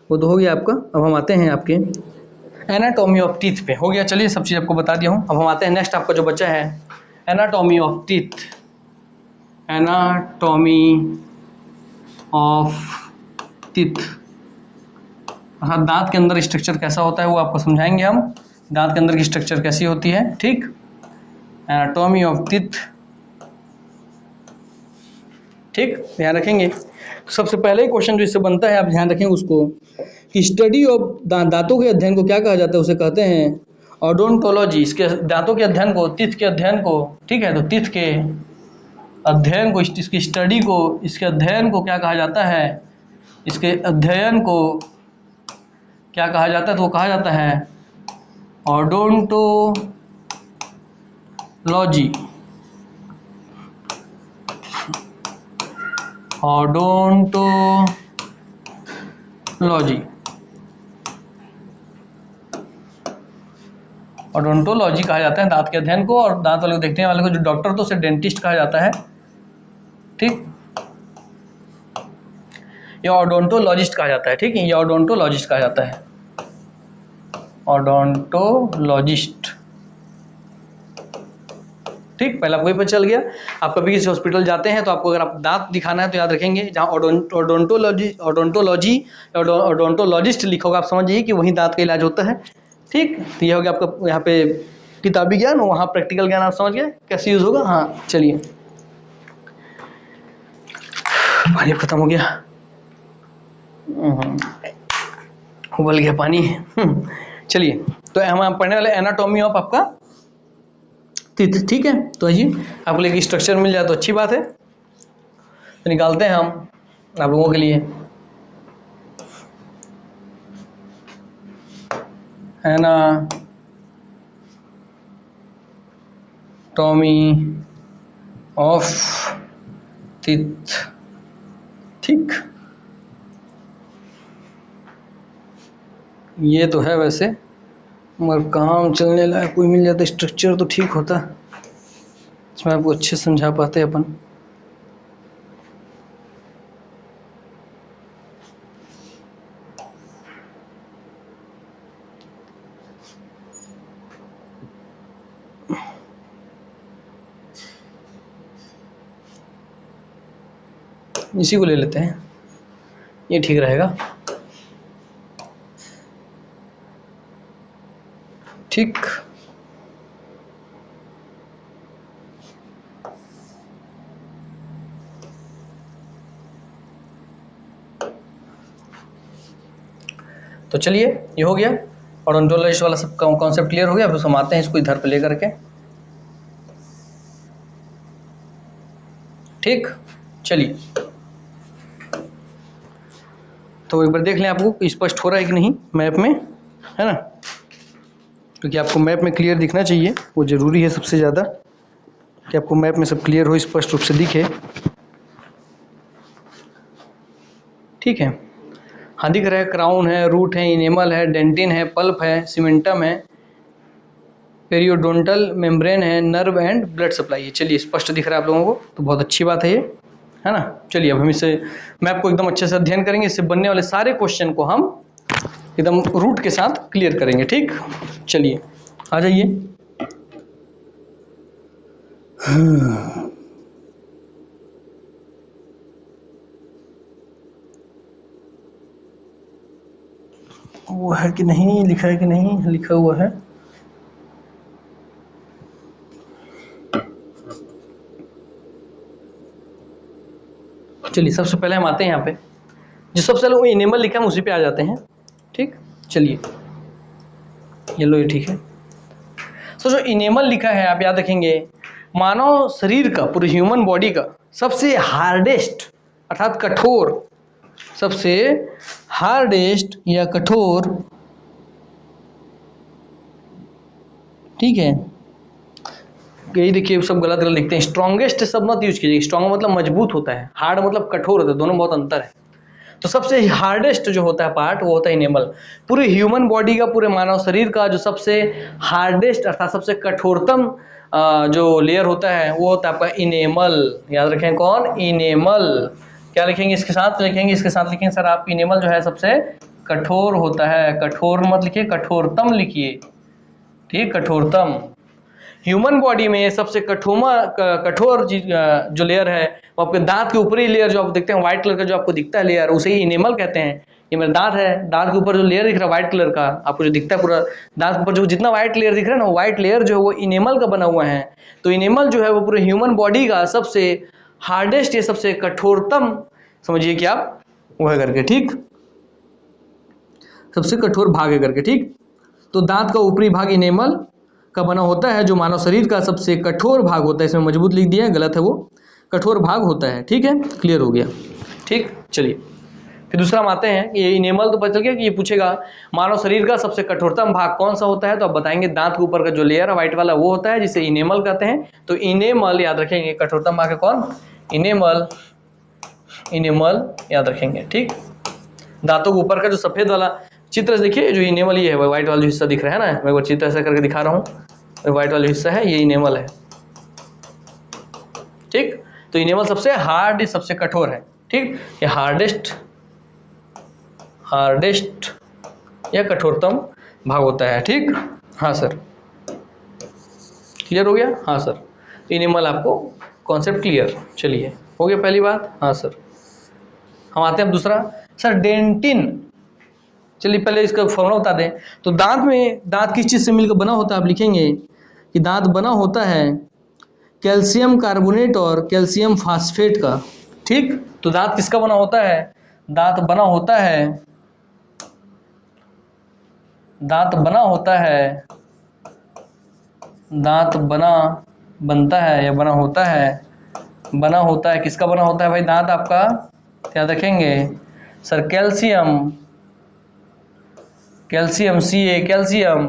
वो तो हो गया आपका। अब हम आते हैं आपके एनाटॉमी ऑफ टीथ पे हो गया। चलिए सब चीज़ आपको बता दिया हूँ। अब हम आते हैं नेक्स्ट, आपका जो बच्चा है anatomy of teeth. Anatomy of teeth अर्थात दांत के अंदर स्ट्रक्चर कैसा होता है वो आपको समझाएंगे हम। दांत के अंदर की स्ट्रक्चर कैसी होती है, ठीक। एनाटॉमी ऑफ टीथ, ठीक, ध्यान रखेंगे। सबसे पहले ही क्वेश्चन जो इससे बनता है आप ध्यान रखें उसको, कि स्टडी ऑफ दांतों के अध्ययन को क्या कहा जाता है, उसे कहते हैं ओडोंटोलॉजी। इसके दांतों के अध्ययन को, टीथ के अध्ययन को, ठीक है, तो टीथ के अध्ययन को, इसकी स्टडी को, इसके अध्ययन को क्या कहा जाता है, इसके अध्ययन को क्या कहा जाता है, तो वो कहा जाता है ओडोंटोलॉजी। ओडोंटोलॉजी, ओडोंटोलॉजी कहा जाता है दांत के अध्ययन को, और दांत वाले को देखने वाले को जो डॉक्टर तो उसे डेंटिस्ट कहा जाता है, ठीक। या ओडोंटोलॉजिस्ट कहा जाता है, ठीक है, या ओडोंटोलॉजिस्ट कहा जाता है, ओडोंटोलॉजिस्ट, ठीक। पहले आपको ये पता चल गया। आप कभी किसी हॉस्पिटल जाते हैं तो आपको अगर आप दांत दिखाना है तो याद रखेंगे जहाँ ओडोंटोलॉजिस्ट लिखा होगा, आप समझिए कि वही दांत का इलाज होता है, ठीक। तो ये हो गया आपका यहाँ पे किताबी ज्ञान, वहाँ प्रैक्टिकल ज्ञान आप समझ गए कैसे यूज होगा। हाँ चलिए, पानी खत्म हो गया, उबल गया पानी। चलिए, तो हम पढ़ने वाले एनाटॉमी ऑफ आपका टीथ, ठीक है। तो जी आपको लेकिन स्ट्रक्चर मिल जाए तो अच्छी बात है। तो निकालते हैं हम आप लोगों के लिए एनाटॉमी ऑफ टीथ, ठीक। ये तो है वैसे, मगर काम चलने लायक कोई मिल जाता स्ट्रक्चर तो ठीक होता, इसमें आपको अच्छे समझा पाते अपन। इसी को ले लेते हैं, ये ठीक रहेगा, ठीक। तो चलिए ये हो गया, ओडोंटोलॉजिस्ट वाला सब कॉन्सेप्ट क्लियर हो गया। अब हम आते हैं इसको इधर पे लेकर के, ठीक। चलिए तो एक बार देख लें आपको स्पष्ट हो रहा है कि नहीं मैप में, है ना, क्योंकि आपको मैप में क्लियर दिखना चाहिए, वो ज़रूरी है सबसे ज़्यादा कि आपको मैप में सब क्लियर हो, स्पष्ट रूप से दिखे, ठीक है। हाँ दिख रहा है, क्राउन है, रूट है, इनेमल है, डेंटिन है, पल्प है, सीमेंटम है, पेरियोडोंटल मेम्ब्रेन है, नर्व एंड ब्लड सप्लाई है। चलिए स्पष्ट दिख रहा है आप लोगों को, तो बहुत अच्छी बात है ये, है ना। चलिए अब हम इसे मैप को एकदम अच्छे से अध्ययन करेंगे, इससे बनने वाले सारे क्वेश्चन को हम एकदम रूट के साथ क्लियर करेंगे, ठीक। चलिए आ जाइए। वो है कि नहीं, लिखा है कि नहीं, लिखा हुआ है। चलिए सबसे पहले हम आते हैं यहाँ पे, जो सबसे पहले वो एनिमल लिखा है उसी पे आ जाते हैं, ठीक। चलिए ये लो, ये ठीक है। तो जो एनिमल लिखा है आप याद रखेंगे, मानव शरीर का, पूरे ह्यूमन बॉडी का सबसे हार्डेस्ट अर्थात कठोर, सबसे हार्डेस्ट या कठोर, ठीक है। यही देखिए सब गलत गलत लिखते हैं, स्ट्रॉन्गेस्ट शब्द मत यूज कीजिए, स्ट्रॉन्ग मतलब मजबूत होता है, हार्ड मतलब कठोर होता है, दोनों बहुत अंतर है। तो सबसे हार्डेस्ट जो होता है पार्ट वो होता है इनेमल। पूरे ह्यूमन बॉडी का, पूरे मानव शरीर का जो सबसे हार्डेस्ट अर्थात सबसे कठोरतम जो लेयर होता है वो होता है आपका इनेमल। याद रखें कौन, इनेमल। क्या लिखेंगे इसके साथ, लिखेंगे इसके साथ लिखेंगे सर आप, इनेमल जो है सबसे कठोर होता है, कठोर मत लिखिए, कठोरतम लिखिए, ठीक, कठोरतम। ह्यूमन बॉडी में सबसे कठोर जो लेयर है वो आपके दांत के ऊपरी लेयर जो आप देखते हैं व्हाइट कलर का जो आपको दिखता है लेयर, उसे ही इनेमल कहते हैं। ये मेरा दांत है, दांत के ऊपर जो लेयर दिख रहा है व्हाइट कलर का आपको जो दिखता है पूरा दांत के ऊपर जो जितना व्हाइट लेयर दिख रहा है ना, व्हाइट लेयर जो है वो इनेमल का बना हुआ है। तो इनेमल जो है वो पूरे ह्यूमन बॉडी का सबसे हार्डेस्ट, ये सबसे कठोरतम समझिए कि आप वो है करके, ठीक, सबसे कठोर भाग है करके, ठीक। तो दांत का ऊपरी भाग इनेमल का बना होता है, जो मानव शरीर का सबसे कठोर भाग होता है। इसमें मजबूत लिख दिया है, गलत है, वो कठोर भाग होता है, ठीक है, क्लियर हो गया, ठीक। चलिए फिर दूसरा हम आते हैं। ये इनेमल तो पता चल गया कि ये पूछेगा मानव शरीर का सबसे कठोरतम भाग कौन सा होता है, तो आप बताएंगे दांत के ऊपर का जो लेयर है व्हाइट वाला वो होता है, जिसे इनेमल कहते हैं। तो इनेमल याद रखेंगे, कठोरतम भाग है कौन, इनेमल, इनेमल याद रखेंगे, ठीक। दांतों के ऊपर का जो सफेद वाला चित्र देखिए, जो इनेमल ये है, व्हाइट वाला जो हिस्सा दिख रहा है ना, मैं वो चित्र ऐसा करके दिखा रहा हूँ, व्हाइट वाला हिस्सा है ये इनेमल है, ठीक। तो इनेमल सबसे हार्ड, सबसे कठोर है, ठीक, ये हार्डेस्ट या कठोरतम भाग होता है, ठीक। हाँ सर, क्लियर हो गया, हाँ सर, इनेमल आपको कॉन्सेप्ट क्लियर, चलिए हो गया पहली बात, हाँ सर। हम आते हैं अब दूसरा, सर डेंटिन। चलिए पहले इसका फॉर्मूला बता दें। तो दांत किस चीज से मिलकर बना होता है, आप लिखेंगे कि दांत बना होता है कैल्शियम कार्बोनेट और कैल्शियम फास्फेट का, ठीक। तो दांत किसका बना होता है, दांत बना होता है, दांत बना होता है, दांत बनता है या बना होता है, बना होता है, किसका बना होता है भाई दांत आपका, याद रखेंगे sir, calcium, calcium Ca, calcium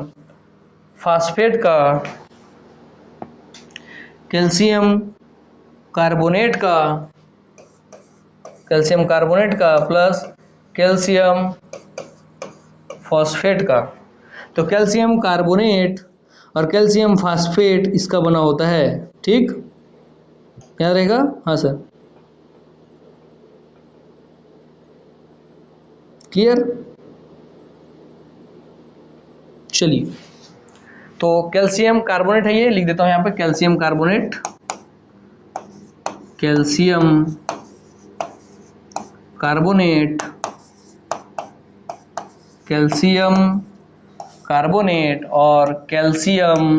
phosphate का, कैल्शियम कार्बोनेट का, कैल्शियम कार्बोनेट का प्लस कैल्शियम फॉस्फेट का। तो कैल्शियम कार्बोनेट और कैल्शियम फास्फेट इसका बना होता है, ठीक, याद रहेगा, हाँ सर, क्लियर। चलिए तो कैल्शियम कार्बोनेट है, ये लिख देता हूं यहां पे, calcium carbonate, calcium carbonate, calcium carbonate और कैल्शियम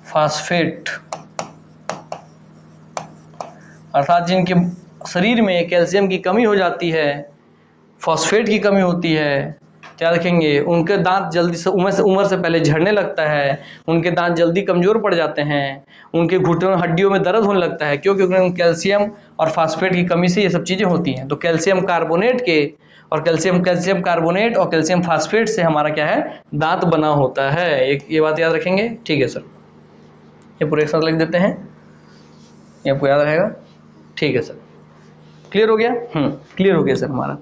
फास्फेट, अर्थात जिनके शरीर में कैल्शियम की कमी हो जाती है, फॉस्फेट की कमी होती है, क्या रखेंगे, उनके दांत जल्दी से उम्र से पहले झड़ने लगता है, उनके दांत जल्दी कमजोर पड़ जाते हैं, उनके घुटनों हड्डियों में दर्द होने लगता है, क्योंकि उनमें कैल्शियम और फास्फेट की कमी से ये सब चीज़ें होती हैं। तो कैल्शियम कार्बोनेट के और कैल्शियम कार्बोनेट और कैल्शियम फास्फेट से हमारा क्या है, दांत बना होता है। ये बात याद रखेंगे, ठीक है सर, ये पूरे एक साथ लिख देते हैं, ये आपको याद रहेगा, ठीक है सर, क्लियर हो गया, क्लियर हो गया सर हमारा।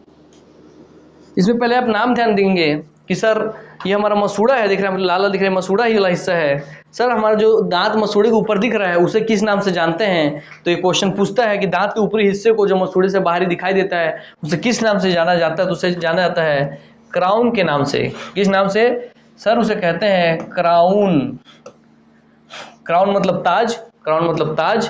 इसमें पहले आप नाम ध्यान देंगे कि सर ये हमारा मसूड़ा है, दिख रहा है लाल लाल दिख रहा है, मसूड़ा ही वाला हिस्सा है। सर हमारा जो दांत मसूड़े के ऊपर दिख रहा है उसे किस नाम से जानते हैं, तो ये क्वेश्चन पूछता है कि दांत के ऊपरी हिस्से को जो मसूड़े से बाहरी दिखाई देता है उसे किस नाम से जाना जाता है, तो उसे जाना जाता है क्राउन के नाम से। किस नाम से सर, उसे कहते हैं क्राउन। क्राउन मतलब ताज, क्राउन मतलब ताज।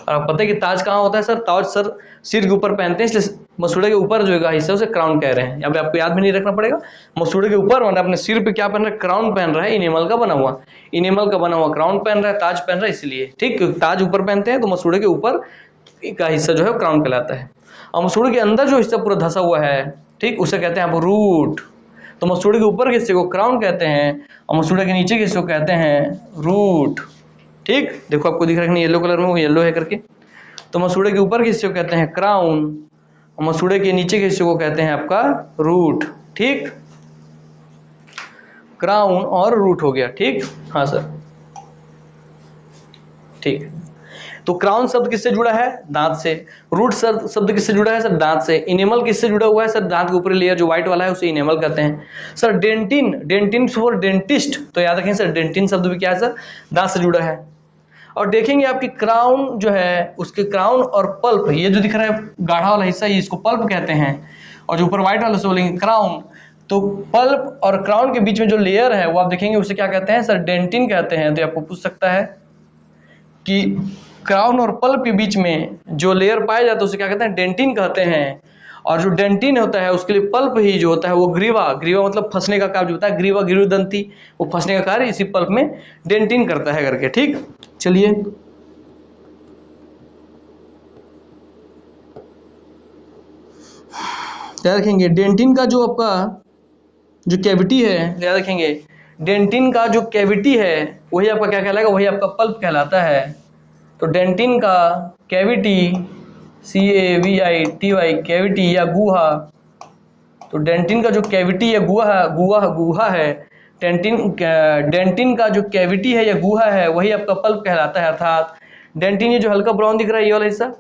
और आप पता है कि ताज कहाँ होता है सर, ताज सर सिर के ऊपर पहनते हैं, इसलिए मसूड़े के ऊपर जो है हिस्सा उसे क्राउन कह रहे हैं। यहाँ पे आपको याद भी नहीं रखना पड़ेगा, मसूड़े के ऊपर मतलब अपने सिर पे क्या पहन रहा है, क्राउन पहन रहा है, इनेमल का बना हुआ, इनेमल का बना हुआ क्राउन पहन रहा है, ताज पहन रहा है इसलिए, ठीक। ताज ऊपर पहनते हैं तो मसूड़े के ऊपर का हिस्सा जो है क्राउन कहलाता है। और मसूड़े के अंदर जो हिस्सा पूरा धसा हुआ है, ठीक, उसे कहते हैं आप रूट। तो मसूड़े के ऊपर के हिस्से को क्राउन कहते हैं और मसूड़े के नीचे के हिस्से को कहते हैं रूट, ठीक। देखो आपको दिख रहा है येलो कलर में, वो येलो है करके। तो मसूड़े के ऊपर के हिस्से को कहते हैं क्राउन और मसूड़े के नीचे के हिस्से को कहते हैं आपका रूट, ठीक। क्राउन और रूट हो गया, ठीक, हाँ सर, ठीक। तो क्राउन शब्द किससे जुड़ा है, दांत से। रूट शब्द किससे जुड़ा है सर, दांत से। इनेमल किससे जुड़ा हुआ है सर, दांत के ऊपरी लेयर जो व्हाइट वाला है उसे इनेमल कहते हैं। Sir dentin, dentin for dentist, तो याद रखें सर डेंटिन शब्द भी क्या है सर, दांत से जुड़ा है। और देखेंगे आपकी क्राउन जो है, उसके क्राउन और पल्प, ये जो दिख रहा है गाढ़ा वाला हिस्सा, ये इसको पल्प कहते हैं, और जो ऊपर व्हाइट वाला से बोलेंगे क्राउन। तो पल्प और क्राउन के बीच में जो लेयर है वो आप देखेंगे उसे क्या कहते हैं सर, डेंटिन कहते हैं। तो आपको पूछ सकता है कि क्राउन और पल्प के बीच में जो लेयर पाया जाता है उसे क्या कहते हैं, डेंटिन कहते हैं। और जो डेंटिन होता है उसके लिए पल्प ही जो होता है वो ग्रीवा, ग्रीवा मतलब फंसने का काम जो होता है, ग्रीवा गिरुदंती, वो फंसने का कार्य इसी पल्प में डेंटिन करता है करके। ठीक, चलिए याद रखेंगे डेंटिन का जो आपका जो कैविटी है, याद रखेंगे डेंटिन का जो कैविटी है वही आपका क्या कहलाएगा, वही आपका पल्प कहलाता है। तो डेंटिन का कैविटी, CAVITY कैविटी या गुहा, तो डेंटिन का जो कैविटी या गुहा है, डेंटिन का जो कैविटी है या गुहा है वही आपका पल्प कहलाता है। अर्थात डेंटिन ये जो हल्का ब्राउन दिख रहा है ये वाला हिस्सा,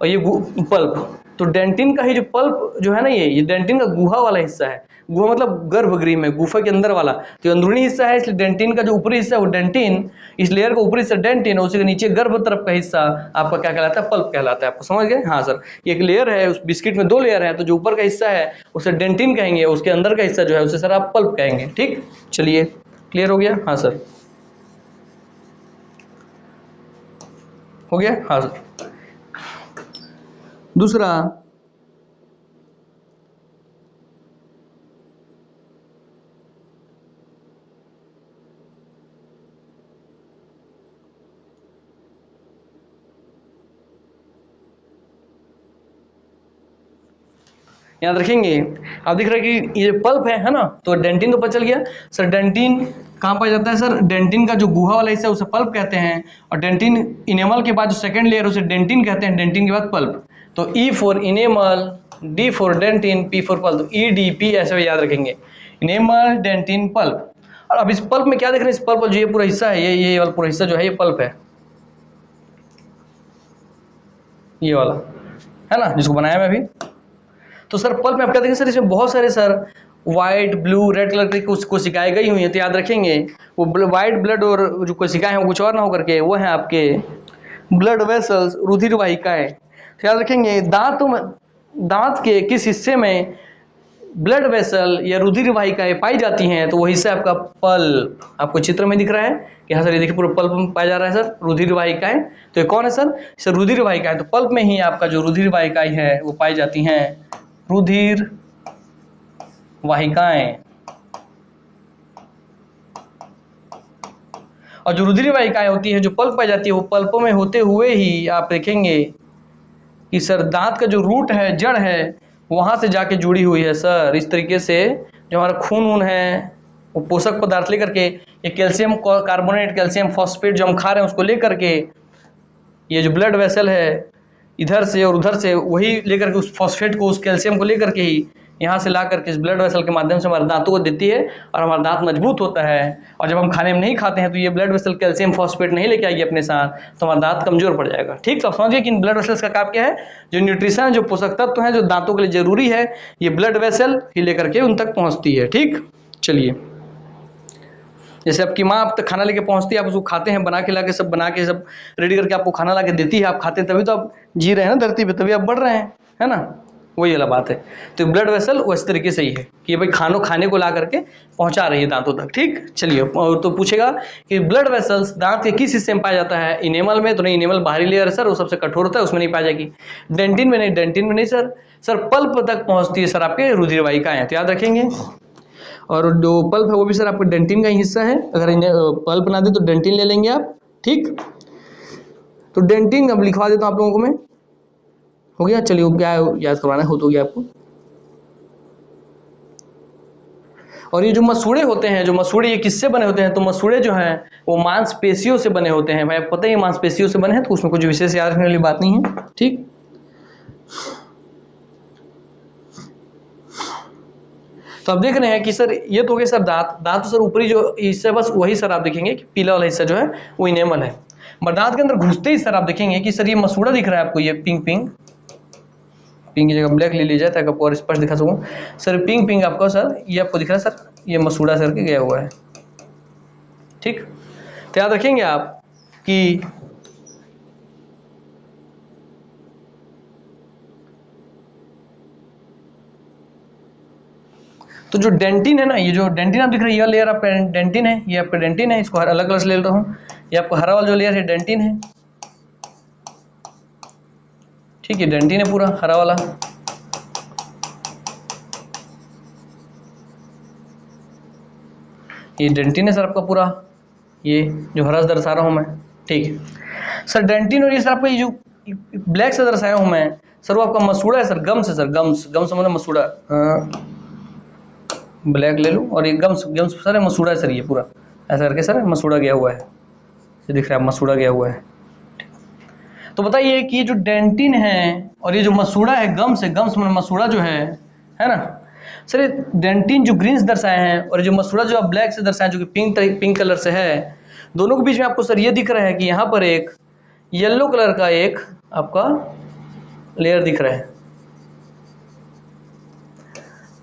और ये पल्प, तो डेंटिन का ही जो पल्प जो है ना, ये डेंटिन का गुहा वाला हिस्सा है। गुहा मतलब गर्भगृह में, गुफा के अंदर वाला, तो अंदरूनी हिस्सा है, इसलिए डेंटिन का जो ऊपरी हिस्सा है वो डेंटिन, इस लेयर का ऊपरी हिस्सा डेंटिन, और उसी के नीचे गर्भ तरफ का हिस्सा आपका क्या कहलाता है, पल्प कहलाता है। आपको समझ गए? हाँ सर, एक लेयर है, उस बिस्किट में 2 लेयर है, तो जो ऊपर का हिस्सा है उसे डेंटिन कहेंगे, उसके अंदर का हिस्सा जो है उसे सर आप पल्प कहेंगे। ठीक, चलिए क्लियर हो गया? हाँ सर, हो गया? हाँ सर। दूसरा, याद रखेंगे आप देख रहे हैं कि ये पल्प है ना, तो डेंटिन तो पता चल गया सर। डेंटिन कहाँ पाया जाता है सर? डेंटिन का जो गुहा वाला हिस्सा है उसे पल्प कहते हैं, और डेंटिन इनेमल के बाद जो सेकंड लेयर उसे डेंटिन कहते हैं, डेंटिन के बाद पल्प। तो E for enamel, D for dentin, P for pulp, तो EDP ऐसे याद रखेंगे, इनेमल डेंटिन पल्प। और अब इस पल्प में क्या देख रहे हैं, इस पल्प जो ये पूरा हिस्सा है, ये वाला पूरा हिस्सा जो है ये पल्प है, ये वाला है ना जिसको बनाया मैं अभी। तो सर पल्प में आप क्या देखेंगे सर, इसमें बहुत सारे sir white, blue, red colour की कुछ कोशिकाएं गई हुई हैं। तो याद रखेंगे वो व्हाइट ब्लड और जो कोशिकाएं हैं वो कुछ और ना होकर के वो हैं आपके ब्लड वेसल्स, रुधिर वाहिकाएं। तो याद रखेंगे दांत के किस हिस्से में ब्लड वेसल या रुधिर वाहिकाएं पाई जाती हैं, तो वो हिस्सा आपका पल्प। आपको चित्र में दिख रहा है कि हाँ सर ये देखिए पूरा पल्प में पाया जा रहा है सर रुधिर वाहिकाएं। तो ये कौन है सर रुधिर वाहिकाएं। तो पल्प में ही आपका जो रुधिर वाहिकाएं है वो पाई जाती हैं, रुधिर वाहिकाएं। और जो रुधिर वाहिकाएं होती है जो पल्प पाई जाती है वो पल्पों में होते हुए ही आप देखेंगे कि सर दांत का जो रूट है, जड़ है, वहां से जाके जुड़ी हुई है सर। इस तरीके से जो हमारा खून वून है वो पोषक पदार्थ लेकर के, ये कैल्शियम कार्बोनेट, कैल्शियम फॉस्फेट जो हम खा रहे हैं उसको लेकर के, ये जो ब्लड वेसल है इधर से और उधर से वही लेकर के उस फॉस्फेट को, उस कैल्शियम को लेकर के ही यहाँ से ला करके इस ब्लड वेसल के माध्यम से हमारे दांतों को देती है और हमारा दांत मजबूत होता है। और जब हम खाने में नहीं खाते हैं तो ये ब्लड वेसल कैल्शियम फॉस्फेट नहीं लेके आएगी अपने साथ, तो हमारा दांत कमजोर पड़ जाएगा। ठीक, तो समझिए कि इन ब्लड वेसल्स का काम क्या है, जो न्यूट्रिशन, जो पोषक तत्व है जो दांतों के लिए जरूरी है, ये ब्लड वेसल ही लेकर के उन तक पहुँचती है। ठीक, चलिए जैसे आपकी माँ आप तक खाना लेके पहुँचती है, आप उसको खाते हैं, बना के बना के सब रेडी करके आपको खाना ला के देती है, आप खाते हैं, तभी तो आप जी रहे हैं ना धरती पे, तभी आप बढ़ रहे हैं, है ना, वही वाला बात है। तो ब्लड वेसल वो इस तरीके से ही है कि भाई खाने को ला करके पहुंचा रही है दांतों तक। ठीक, चलिए और तो पूछेगा कि ब्लड वेसल्स दांत के किस हिस्से में पाया जाता है, इनेमल में? तो नहीं, इनेमल बाहरी लेयर है सर, वो सबसे कठोर होता है, उसमें नहीं पाई जाएगी। डेंटिन में नहीं, डेंटिन में नहीं सर पल्प तक पहुंचती है सर आपके रुधिर वाहिकाएं, तो याद रखेंगे। और जो पल्प है वो भी सर आपको डेंटिन का ही हिस्सा है, अगर पल्प ना दे तो डेंटिन ले लेंगे आप। ठीक, तो डेंटिन अब लिखवा देता हूँ आप लोगों को मैं, हो गया? चलिए क्या याद करवाना हो तो गया आपको। और ये जो मसूड़े होते हैं, जो मसूड़े ये किससे बने होते हैं? तो मसूड़े जो हैं वो मांसपेशियों से बने होते हैं। भाई आपको पता ही मांसपेशियों से बने हैं, तो उसमें कुछ विशेष याद रखने वाली बात नहीं है। ठीक, तो आप देख रहे हैं कि सर ये तो हो गए सर दांत तो सर ऊपरी जो हिस्सा बस वही सर आप देखेंगे कि पीला वाला हिस्सा जो है वो इनेमल है। मगर दांत के अंदर घुसते ही सर आप देखेंगे कि सर ये मसूड़ा दिख रहा है आपको, ये पिंक की जगह ब्लैक ले लीजिए ताकि आपको और स्पष्ट दिखा सकूं। सर पिंक आपको सर ये आपको दिख रहा है सर, ये मसूड़ा सर के गया हुआ है। ठीक, तो याद रखेंगे आप कि तो जो डेंटिन है ना, ये जो डेंटिन आप दिख रहे हैं, ये लेयर आपका डेंटिन है, ये आपका डेंटिन है, इसको अलग कलर से ले लेता हूँ। ये आपका हरा वाला जो लेयर है डेंटिन है, ठीक है, डेंटिन है पूरा हरा वाला। ये डेंटिन है सर आपका पूरा, ये जो हरा से दर्शा रहा हूँ मैं, ठीक है सर। डेंटिन और ये सर आपका ये जो ब्लैक से दर्शाया हूँ मैं सर, वो आपका मसूड़ा है सर, गम्स है सर, गम्स, गम्स मतलब मसूड़ा। ब्लैक ले लूँ और ये गम्स, गम्स सर मसूड़ा है सर, ये पूरा ऐसा करके सर मसूड़ा गया हुआ है, ये दिख रहा है मसूड़ा गया हुआ है। तो बताइए कि ये जो डेंटिन है और ये जो मसूड़ा है, गम्स है, गम्स मतलब मसूड़ा जो है ना सर, ये डेंटिन जो ग्रीन से दर्शाए हैं और जो मसूड़ा जो आप ब्लैक से दर्शाए जो कि पिंक कलर से है, दोनों के बीच में आपको सर ये दिख रहा है कि यहाँ पर एक येलो कलर का एक आपका लेयर दिख रहा है।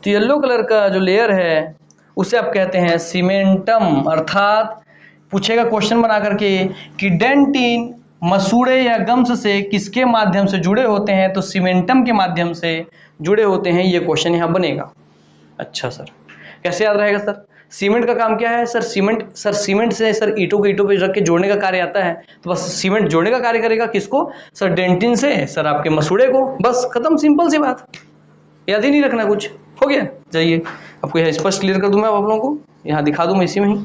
तो येलो कलर का जो लेयर है उसे आप कहते हैं सीमेंटम, अर्थात पूछेगा क्वेश्चन बना करके कि डेंटिन मसूड़े या गम्स से किसके माध्यम से जुड़े होते हैं, तो सीमेंटम के माध्यम से जुड़े होते हैं, ये क्वेश्चन यहाँ बनेगा। अच्छा सर, कैसे याद रहेगा सर? सीमेंट का काम क्या है सर? सीमेंट से सर ईंटों को ईंटों पे रख के जोड़ने का कार्य आता है, तो बस सीमेंट जोड़ने का कार्य करेगा किसको सर? डेंटिन से सर आपके मसूड़े को, बस खत्म, सिंपल सी बात, याद ही नहीं रखना कुछ, हो गया। जाइए आपको यह स्पष्ट क्लियर कर दूं मैं आप लोगों को, यहाँ दिखा दूं मैं इसी में ही।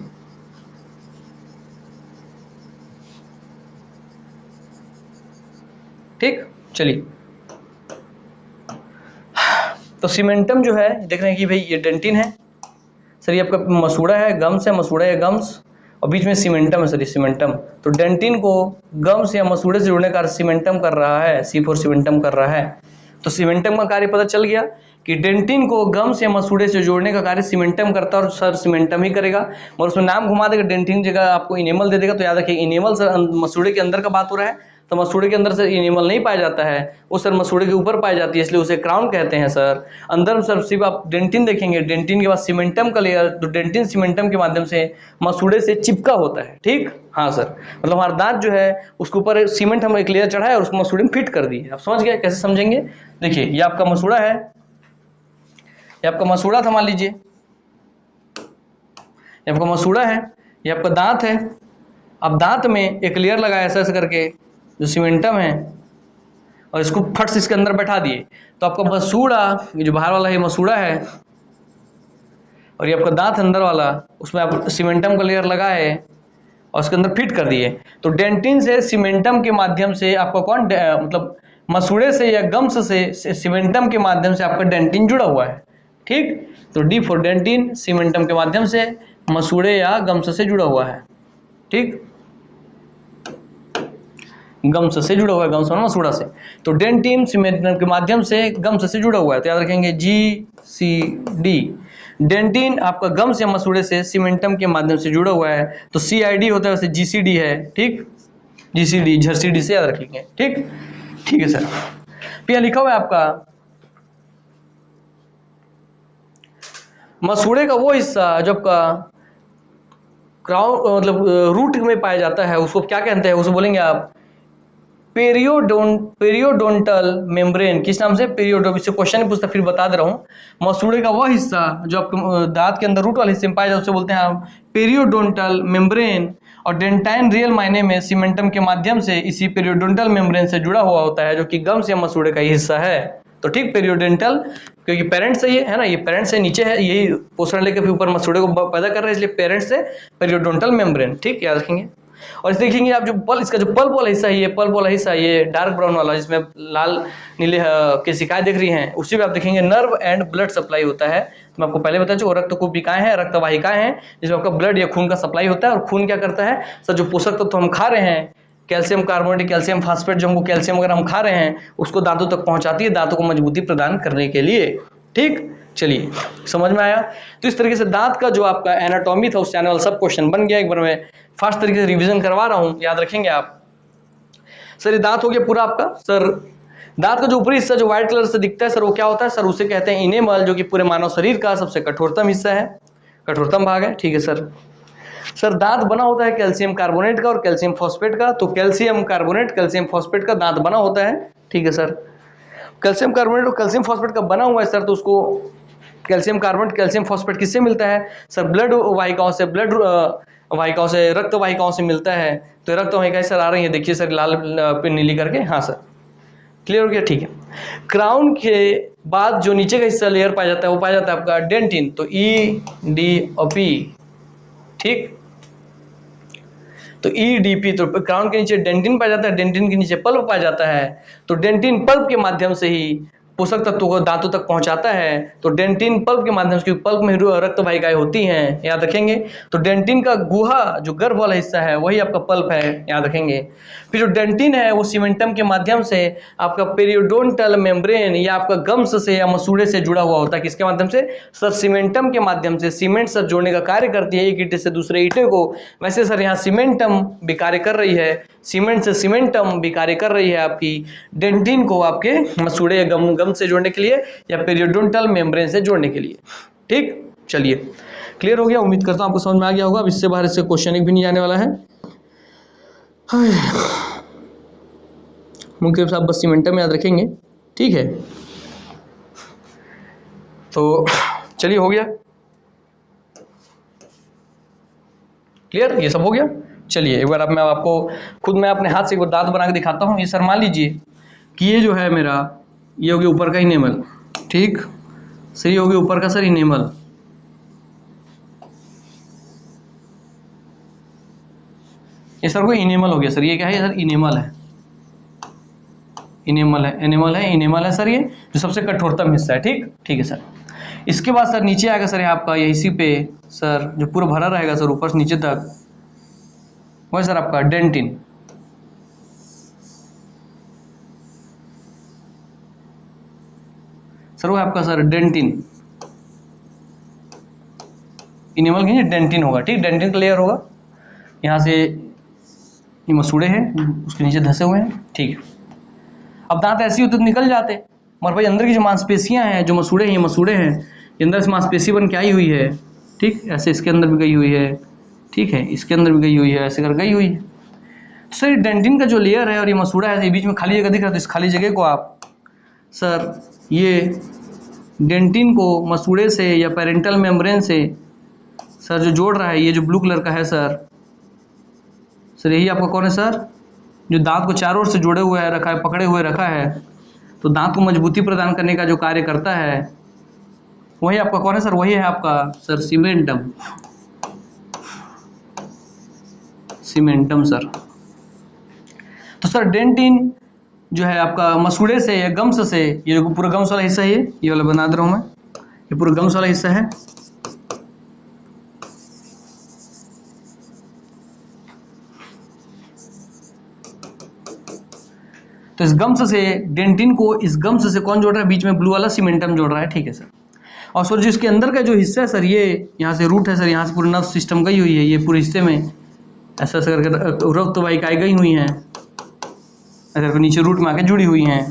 ठीक, चलिए। तो सीमेंटम जो है देख रहे हैं कि भाई ये डेंटिन है सर, ये आपका मसूड़ा है, गम्स है, मसूड़ा या गम्स, और बीच में सीमेंटम है सर, ये सीमेंटम। तो डेंटिन को गम्स या मसूड़े से जुड़ने का सीमेंटम कर रहा है, C4 सीमेंटम कर रहा है। तो सीमेंटम का कार्य पता चल गया कि डेंटिन को गम्स या मसूड़े से जोड़ने का कार्य सीमेंटम करता है, और सर सीमेंटम ही करेगा। और उसमें नाम घुमा देगा, डेंटिन जगह आपको इनेमल दे देगा। तो याद रखिए इनेमल सर मसूड़े के अंदर का बात हो रहा है, तो मसूड़े के अंदर सर इनेमल नहीं पाया जाता है, वो सर मसूड़े के ऊपर पाई जाती है, इसलिए उसे क्राउन कहते हैं सर। अंदर सर सिर्फ आप डेंटिन देखेंगे, डेंटिन के बाद सीमेंटम का लेयर, तो डेंटिन सीमेंटम के माध्यम से मसूड़े से चिपका होता है। ठीक, हाँ सर, मतलब हमारा दांत जो है उसके ऊपर सीमेंट हम एक लेयर चढ़ाया और उसको मसूड़े में फिट कर दिए। आप समझ गए कैसे समझेंगे? देखिए ये आपका मसूड़ा है, ये आपका मसूड़ा था मान लीजिए, ये आपका मसूड़ा है, ये आपका दांत है। अब दांत में एक लेयर लगाया ऐसा करके जो सीमेंटम है, और इसको फट से इसके अंदर बैठा दिए, तो आपका मसूड़ा, ये जो बाहर वाला ये मसूड़ा है, और ये आपका दांत अंदर वाला, उसमें आप सीमेंटम का लेयर लगाए और उसके अंदर फिट कर दिए। तो डेंटिन से सीमेंटम के माध्यम से आपका कौन मतलब मसूड़े से या गम्स से सीमेंटम के माध्यम से आपका डेंटिन जुड़ा हुआ है। ठीक, तो D फॉर डेंटिन, सीमेंटम के माध्यम से मसूड़े या गम्स से जुड़ा हुआ है। ठीक, गम्स से जुड़ा हुआ है, गम्स मसूड़ा से। तो डेंटिन सीमेंटम के माध्यम से गम्स से जुड़ा हुआ है, तो याद रखेंगे GCD। डेंटिन आपका गम्स या मसूड़े से सीमेंटम के माध्यम से जुड़ा हुआ है, तो CID होता है, वैसे GCD है। ठीक, GCD झरसीडी से याद रखेंगे। ठीक, ठीक है सर। यहाँ लिखा हुआ है आपका मसूड़े का वो हिस्सा जो आपका क्राउन मतलब रूट में पाया जाता है, उसको क्या कहते हैं? उसको बोलेंगे आप पेरियोडोंटल मेम्ब्रेन। किस नाम से? पेरियोडो। इससे क्वेश्चन नहीं पूछता, फिर बता दे रहा हूँ। मसूड़े का वह हिस्सा जो आपके दांत के अंदर रूट वाले हिस्से में पाया जाता है, उससे बोलते हैं आप पेरियोडोंटल मेम्ब्रेन। और डेंटाइन रियल मायने में सीमेंटम के माध्यम से इसी पेरियोडोंटल मेम्ब्रेन से जुड़ा हुआ होता है, जो कि गम्स या मसूड़े का ही हिस्सा है। तो ठीक, पेरियोडेंटल, क्योंकि पेरेंट्स से ये है ना, ये पेरेंट्स से नीचे है, यही पोषण लेकर फिर ऊपर मसूड़े को पैदा कर रहे हैं, इसलिए पेरेंट्स से पेरियोडोंटल मेम्ब्रेन। ठीक, याद रखेंगे। और इसे देखेंगे आप, जो इसका जो पल्प वाला हिस्सा है, ये पल्प वाला हिस्सा, ये डार्क ब्राउन वाला जिसमें लाल नीले की शिकायत दिख रही हैं, उसी में आप देखेंगे नर्व एंड ब्लड सप्लाई होता है। तो मैं आपको पहले बता चुका, रक्त कोशिकाएं हैं, रक्तवाहिकाएं हैं, जिसमें आपका ब्लड या खून का सप्लाई होता है। और खून क्या करता है सर? जो पोषक तत्व हम खा रहे हैं, कैल्शियम कार्बोनेट, कैल्शियम फास्फेट, जो हमको कैल्शियम वगैरह हम खा रहे हैं, उसको दांतों तक पहुंचाती है, दांतों को मजबूती प्रदान करने के लिए। ठीक, चलिए समझ में आया? तो इस तरीके से दांत का जो आपका एनाटॉमी था, उस आने वाला सब क्वेश्चन बन गया। एक बार मैं फास्ट तरीके से रिवीजन करवा रहा हूं, याद रखेंगे आप। सर ये दांत हो गया पूरा आपका। सर दांत का जो ऊपरी हिस्सा जो व्हाइट कलर से दिखता है सर, वो क्या होता है सर? उसे कहते हैं इनेमल, जो कि पूरे मानव शरीर का सबसे कठोरतम हिस्सा है, कठोरतम भाग है। ठीक है सर। सर दांत बना होता है कैल्शियम कार्बोनेट का और कैल्शियम फॉस्फेट का, तो कैल्शियम कार्बोनेट कैल्शियम फॉस्फेट का दांत बना होता है, ठीक है सर। कैल्शियम कार्बोनेट और कैल्शियम फॉस्फेट का बना हुआ है सर, तो उसको कैल्शियम कार्बोनेट कैल्शियम फॉस्फेट किससे मिलता है सर? ब्लड वाहिकाओं से, ब्लड वाहिकाओं से, रक्त वाहिकाओं से मिलता है। तो रक्त वाहिकाएं सर आ रही है, देखिए सर लाल पे नीली करके, हाँ सर क्लियर हो गया, ठीक है। क्राउन के बाद जो नीचे का हिस्सा लेयर पाया जाता है वो पाया जाता है आपका डेंटिन, तो ई डी और पी, ठीक। तो ईडीपी, तो क्राउन के नीचे डेंटिन पाया जाता है, डेंटिन के नीचे पल्प पाया जाता है। तो डेंटिन पल्प के माध्यम से ही पोषक तत्वों को दांतों तक पहुंचाता है। तो डेंटिन पल्प के माध्यम से, क्योंकि पल्प में रक्त वाहिकाएं होती हैं, याद रखेंगे। तो डेंटिन का गुहा जो गर्भ वाला हिस्सा है वही आपका पल्प है, याद रखेंगे। फिर जो डेंटिन है वो सीमेंटम के माध्यम से आपका पेरियोडोंटल मेम्ब्रेन या आपका गम्स से या मसूड़े से जुड़ा हुआ होता है। किसके माध्यम से सर? सीमेंटम के माध्यम से। सीमेंट सर जोड़ने का कार्य करती है एक ईंटे से दूसरे ईंटे को। वैसे सर यहाँ सीमेंटम भी कार्य कर रही है, सीमेंट से सीमेंटम भी कार्य कर रही है आपकी डेंटिन को आपके मसूड़े या गम से जोड़ने के लिए या पेरियोडोंटल मेम्ब्रेन से जोड़ने के लिए, ठीक। चलिए क्लियर हो गया, उम्मीद करता हूं आपको समझ में आ गया होगा। अब इससे बाहर इससे क्वेश्चन एक भी नहीं आने वाला है। मुख्य रूप से आप बस सीमेंटम याद रखेंगे, ठीक है। तो चलिए हो गया क्लियर, ये सब हो गया। चलिए एक बार अब मैं आपको खुद मैं अपने हाथ से एक बार दांत बना के दिखाता हूँ। ये सर मान लीजिए कि ये जो है मेरा, ये हो गया ऊपर का इनेमल, ठीक सर, ये हो गया ऊपर का सर इनेमल। ये सर कोई इनेमल हो गया सर, ये क्या है सर? इनेमल है, इनेमल है, एनिमल है, इनेमल है सर, ये जो सबसे कठोरतम हिस्सा है, ठीक ठीक है सर। इसके बाद सर नीचे आएगा सर आपका ये इसी पे सर जो पूरा भरा रहेगा सर ऊपर से नीचे तक, वह सर आपका डेंटिन। सर वो आपका सर डेंटिन, इनेमल की डेंटिन होगा, ठीक। डेंटिन का लेयर होगा, यहाँ से ये मसूड़े हैं उसके नीचे धसे हुए हैं, ठीक है। अब दांत ऐसे होते तो निकल जाते, मगर भाई अंदर की जो मांसपेशियां हैं, जो मसूड़े हैं, ये मसूड़े हैं, ये अंदर से मांसपेशी बन के आई हुई है, ठीक। ऐसे इसके अंदर भी गई हुई है, ठीक है, इसके अंदर भी गई हुई है, ऐसे कर गई हुई है। तो सर डेंटिन का जो लेयर है और ये मसूड़ा है, ये बीच में खाली जगह दिख रहा है, तो इस खाली जगह को आप सर ये डेंटिन को मसूड़े से या पेरेंटल मेम्ब्रेन से सर जो जोड़ रहा है, ये जो ब्लू कलर का है सर यही आपका कौन है सर? जो दांत को चारों ओर से जोड़े हुए है रखा है, पकड़े हुए रखा है, तो दांत को मजबूती प्रदान करने का जो कार्य करता है वही आपका कौन है सर? वही है आपका सर सीमेंटम, सीमेंटम सर। तो सर डेंटिन जो है आपका मसूड़े से या गम्स से, ये जो पूरा गम्स वाला हिस्सा है, ये वाला बना दे रहा हूं मैं, ये पूरा गम्स वाला हिस्सा है। तो इस गम्स से डेंटिन को इस गम्स से कौन जोड़ रहा है? बीच में ब्लू वाला सीमेंटम जोड़ रहा है, ठीक है सर। और सर जो इसके अंदर का जो हिस्सा है सर, ये यहाँ से रूट है सर, यहाँ से पूरा नर्व सिस्टम गई हुई है, ये पूरे हिस्से में ऐसा ऐसा करके रक्त वाहिकाएं गई हुई हैं, ऐसा करके नीचे रूट में आके जुड़ी हुई हैं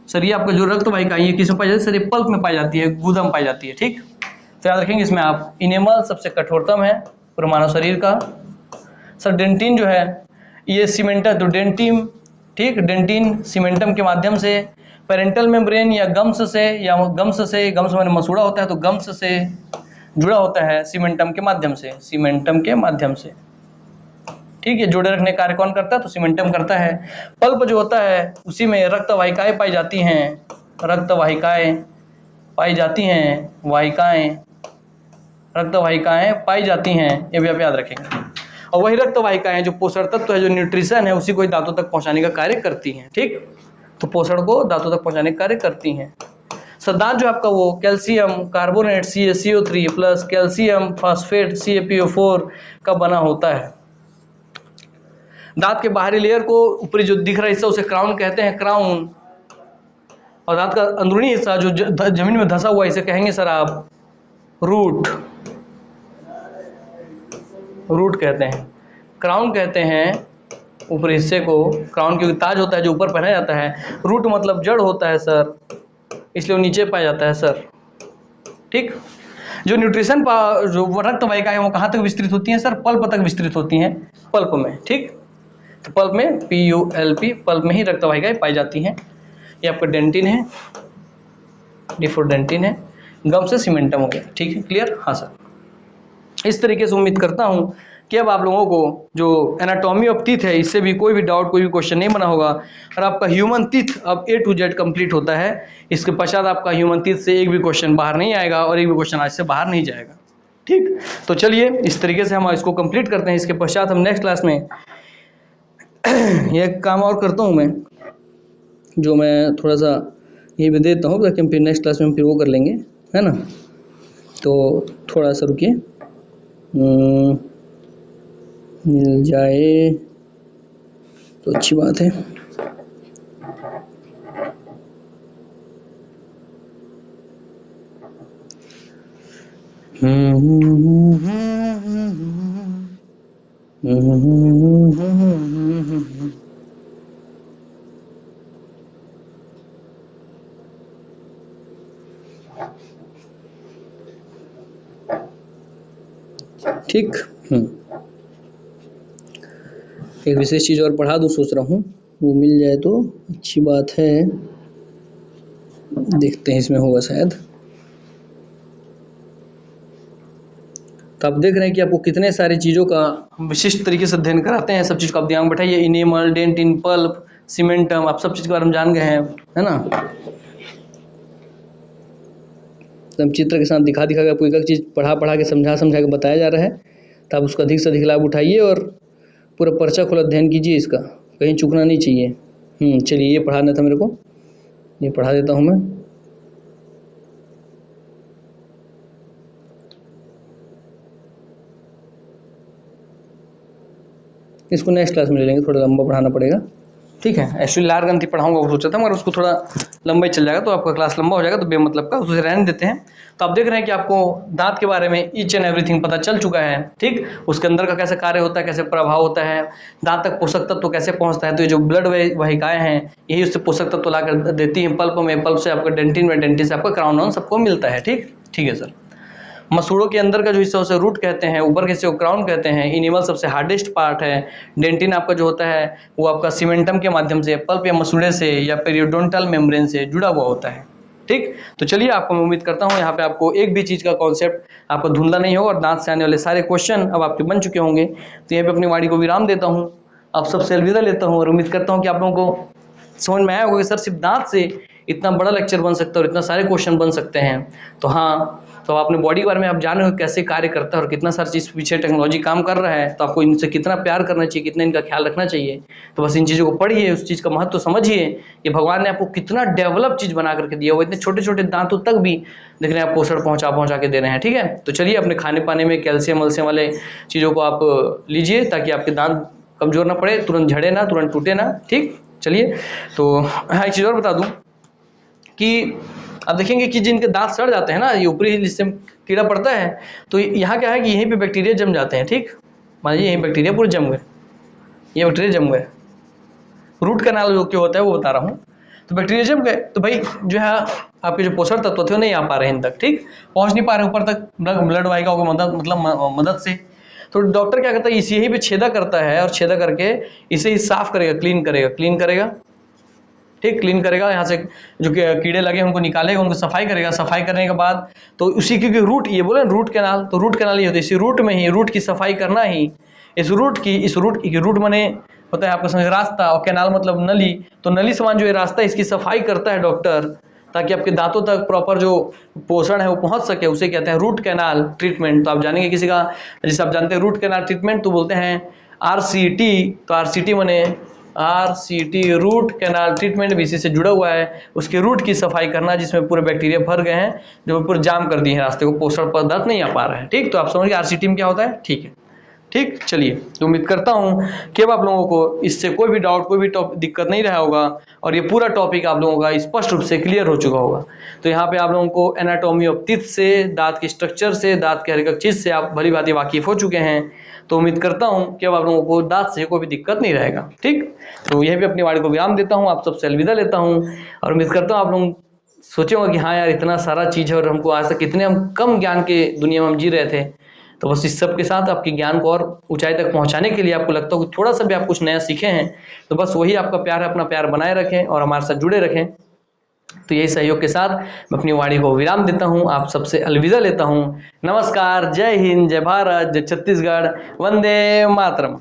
सर। ये आपका जो रक्त वाहिकाएं ये किस में पाई जाती है सर? ये पल्प में पाई जाती है, गुदा में पाई जाती है, ठीक। तो याद रखेंगे इसमें आप, इनेमल सबसे कठोरतम है पूरे मानव शरीर का सर। डेंटिन जो है ये सीमेंटम, तो डेंटिन, ठीक, डेंटिन सीमेंटम के माध्यम से पेरेंटल मेम्ब्रेन या गम्स से गम्स में मसूड़ा होता है, तो गम्स से जुड़ा होता है सीमेंटम के माध्यम से, सीमेंटम के माध्यम से, ठीक है। जोड़े रखने कार्य कौन करता है? तो सीमेंटम करता है। पल्प जो होता है उसी में रक्त वाहिकाएं पाई जाती हैं, रक्त वाहिकाएं पाई जाती हैं, वाहिकाएं, रक्त वाहिकाएं पाई जाती हैं, ये भी आप याद रखेंगे। और वही रक्त वाहिकाएं जो पोषण तत्व है, जो न्यूट्रिशन है, उसी को दांतों तक पहुंचाने का कार्य करती हैं, ठीक। तो पोषण को दांतों तक पहुंचाने का कार्य करती हैं। सर दांत जो आपका वो calcium carbonate CaCO3 plus calcium phosphate CaPO4 का बना होता है। दांत के बाहरी लेयर को, ऊपरी जो दिख रहा हिस्सा उसे क्राउन कहते हैं, क्राउन। और दांत का अंदरूनी हिस्सा जो जमीन में धंसा हुआ, इसे कहेंगे सर आप रूट, रूट कहते हैं। क्राउन कहते हैं ऊपरी हिस्से को, क्राउन क्योंकि ताज होता है जो ऊपर पहना जाता है। रूट मतलब जड़ होता है सर, इसलिए वो नीचे पाया जाता है सर, ठीक। जो न्यूट्रिशन जो रक्त वाहिका है वो कहाँ तक विस्तृत होती है सर? पल्प तक विस्तृत होती हैं, पल्प में, ठीक। तो पल्प में PULP, पल्प में ही रक्त वाहिकाएं पाई जाती हैं। ये आपका डेंटिन है, डिफोडेंटिन है, गम से सीमेंटम हो गया, ठीक है, क्लियर? हाँ सर। इस तरीके से उम्मीद करता हूँ कि अब आप लोगों को जो एनाटॉमी ऑफ टीथ है इससे भी कोई भी डाउट, कोई भी क्वेश्चन नहीं बना होगा, और आपका ह्यूमन टीथ अब A to Z कंप्लीट होता है। इसके पश्चात आपका ह्यूमन टीथ से एक भी क्वेश्चन बाहर नहीं आएगा और एक भी क्वेश्चन आज से बाहर नहीं जाएगा, ठीक। तो चलिए इस तरीके से हम इसको कंप्लीट करते हैं। इसके पश्चात हम नेक्स्ट क्लास में एक काम और करता हूँ मैं, जो मैं थोड़ा सा ये भी देता हूँ ताकि हम फिर नेक्स्ट क्लास में हम फिर वो कर लेंगे, है ना। तो थोड़ा सा रुकिए, मिल जाए तो अच्छी बात है। ठीक, एक विशेष चीज़ और पढ़ा दूँ सोच रहा हूँ, वो मिल जाए तो अच्छी बात है। देखते हैं इसमें होगा शायद। तो आप देख रहे हैं कि आपको कितने सारी चीज़ों का विशिष्ट तरीके से अध्ययन कराते हैं। सब चीज़ को आप ध्यान बैठाइए, इनेमल, डेंटिन, पल्प, सीमेंटम, आप सब चीज़ के बारे में जान गए हैं, है ना। एकदम चित्र के साथ दिखा के आपको एक एक चीज़ पढ़ा के समझा के बताया जा रहा है, तो आप उसका अधिक से अधिक लाभ उठाइए और पूरा पर्चा खोला अध्ययन कीजिए, इसका कहीं चूकना नहीं चाहिए। चलिए ये पढ़ाना था मेरे को, ये पढ़ा देता हूँ मैं। इसको नेक्स्ट क्लास में ले लेंगे, थोड़ा लंबा पढ़ाना पड़ेगा, ठीक है। एक्चुअली लार ग्रंथि पढ़ाऊंगा वो सोचा था, मगर उसको थोड़ा लंबा ही चल जाएगा तो आपका क्लास लंबा हो जाएगा, तो बेमतलब का उसे रहने देते हैं। तो आप देख रहे हैं कि आपको दांत के बारे में ईच एंड एवरीथिंग पता चल चुका है, ठीक। उसके अंदर का कैसे कार्य होता है, कैसे प्रभाव होता है, दांत तक पोषक तत्व कैसे पहुंचता है। तो ये जो ब्लड वाहिकाएं हैं यही उससे पोषक तत्व ला कर देती हैं पल्प में, पल्प से आपका डेंटिन में, डेंटिन से आपका क्राउन सबको मिलता है, ठीक है सर। मसूड़ों के अंदर का जो हिस्सा उसे रूट कहते हैं, ऊपर के हिस्से को क्राउन कहते हैं। इनिमल सबसे हार्डेस्ट पार्ट है। डेंटिन आपका जो होता है वो आपका सीमेंटम के माध्यम से, पल्प या मसूड़े से या पेरियोडोंटल मेम्ब्रेन से जुड़ा हुआ होता है, ठीक। तो चलिए आपको मैं उम्मीद करता हूँ यहाँ पे आपको एक भी चीज़ का कॉन्सेप्ट आपको धुंधला नहीं होगा और दांत से आने वाले सारे क्वेश्चन अब आपके बन चुके होंगे। तो यहाँ पे अपनी वाणी को विराम देता हूँ, आप सबसे अलविदा लेता हूँ और उम्मीद करता हूँ कि आप लोगों को समझ में आया होगा कि सर सिर्फ दांत से इतना बड़ा लेक्चर बन सकता है और इतना सारे क्वेश्चन बन सकते हैं। तो हाँ, तो अपने बॉडी के बारे में आप जान रहे हो कैसे कार्य करता है और कितना सारी चीज़ पीछे टेक्नोलॉजी काम कर रहा है, तो आपको इनसे कितना प्यार करना चाहिए, कितना इनका ख्याल रखना चाहिए। तो बस इन चीज़ों को पढ़िए, उस चीज़ का महत्व समझिए कि भगवान ने आपको कितना डेवलप चीज़ बना करके दिया, वो इतने छोटे छोटे दांतों तक भी देख रहे हैं आप पोषण पहुँचा के दे रहे हैं, ठीक है। तो चलिए अपने खाने पाने में कैल्शियम वल्शियम वाले चीज़ों को आप लीजिए ताकि आपके दांत कमजोर ना पड़े, तुरंत झड़े ना, तुरंत टूटे ना, ठीक। चलिए तो हाँ, एक चीज़ और बता दूँ कि आप देखेंगे कि जिनके दांत सड़ जाते हैं ना, ये ऊपरी जिससे कीड़ा पड़ता है, तो यहाँ क्या है कि यहीं पे बैक्टीरिया जम जाते हैं, ठीक। मान लीजिए यहीं बैक्टीरिया पूरे जम गए, ये बैक्टीरिया जम गए, रूट कैनाल जो क्यों होता है वो बता रहा हूँ। तो बैक्टीरिया जम गए तो भाई जो है आपके जो पोषण तत्व थे वो नहीं आ पा रहे हैं इन तक, ठीक, पहुँच नहीं पा रहे ऊपर तक ब्लड वाहिकाओं की मदद से। तो डॉक्टर क्या करता है, इसी यहीं पे छेदा करता है और छेदा करके इसे ही साफ करेगा, क्लीन करेगा, ठीक, क्लीन करेगा। यहाँ से जो कीड़े लगे उनको निकालेगा, उनको सफाई करेगा। सफाई करने के बाद तो उसी की रूट, ये बोले रूट कैनाल, तो रूट कैनाल ये होता है, इसी रूट में ही रूट की सफाई करना ही, इस रूट माने होता है आपका समझ रास्ता, और कैनाल मतलब नली, तो नली समान जो ये रास्ता है इसकी सफाई करता है डॉक्टर, ताकि आपके दांतों तक प्रॉपर जो पोषण है वो पहुंच सके, उसे कहते हैं रूट कैनाल ट्रीटमेंट। तो आप जानेंगे किसी का, जैसे आप जानते हैं रूट कैनाल ट्रीटमेंट तो बोलते हैं RCT, तो RCT माने RCT रूट कैनाल ट्रीटमेंट भी इसी से जुड़ा हुआ है। उसके रूट की सफाई करना जिसमें पूरे बैक्टीरिया भर गए हैं, जो पूरे जाम कर दिए हैं रास्ते को, पोषण पदार्थ नहीं आ पा रहा है, ठीक। तो आप समझिए RCT में क्या होता है, ठीक है, ठीक। चलिए तो उम्मीद करता हूँ कि अब आप लोगों को इससे कोई भी डाउट, कोई भी दिक्कत नहीं रहा होगा और ये पूरा टॉपिक आप लोगों का स्पष्ट रूप से क्लियर हो चुका होगा। तो यहाँ पे आप लोगों को एनाटॉमी ऑफ टीथ से, दांत की स्ट्रक्चर से, दांत के हर एक चीज से आप भली भांति वाकिफ हो चुके हैं। तो उम्मीद करता हूँ कि अब आप लोगों को दांत से कोई भी दिक्कत नहीं रहेगा, ठीक। तो यही भी अपनी वाणी को विराम देता हूँ, आप सबसे अलविदा लेता हूँ और उम्मीद करता हूँ आप लोग सोचे होंगे कि हाँ यार इतना सारा चीज़ है और हमको आज तक कितने हम कम ज्ञान के दुनिया में हम जी रहे थे। तो बस इस सब के साथ आपके ज्ञान को और ऊंचाई तक पहुंचाने के लिए आपको लगता हो कि थोड़ा सा भी आप कुछ नया सीखे हैं, तो बस वही आपका प्यार है, अपना प्यार बनाए रखें और हमारे साथ जुड़े रखें। तो यही सहयोग के साथ मैं अपनी वाणी को विराम देता हूँ, आप सबसे अलविदा लेता हूँ। नमस्कार, जय हिंद, जय भारत, जय छत्तीसगढ़, वंदे मातरम।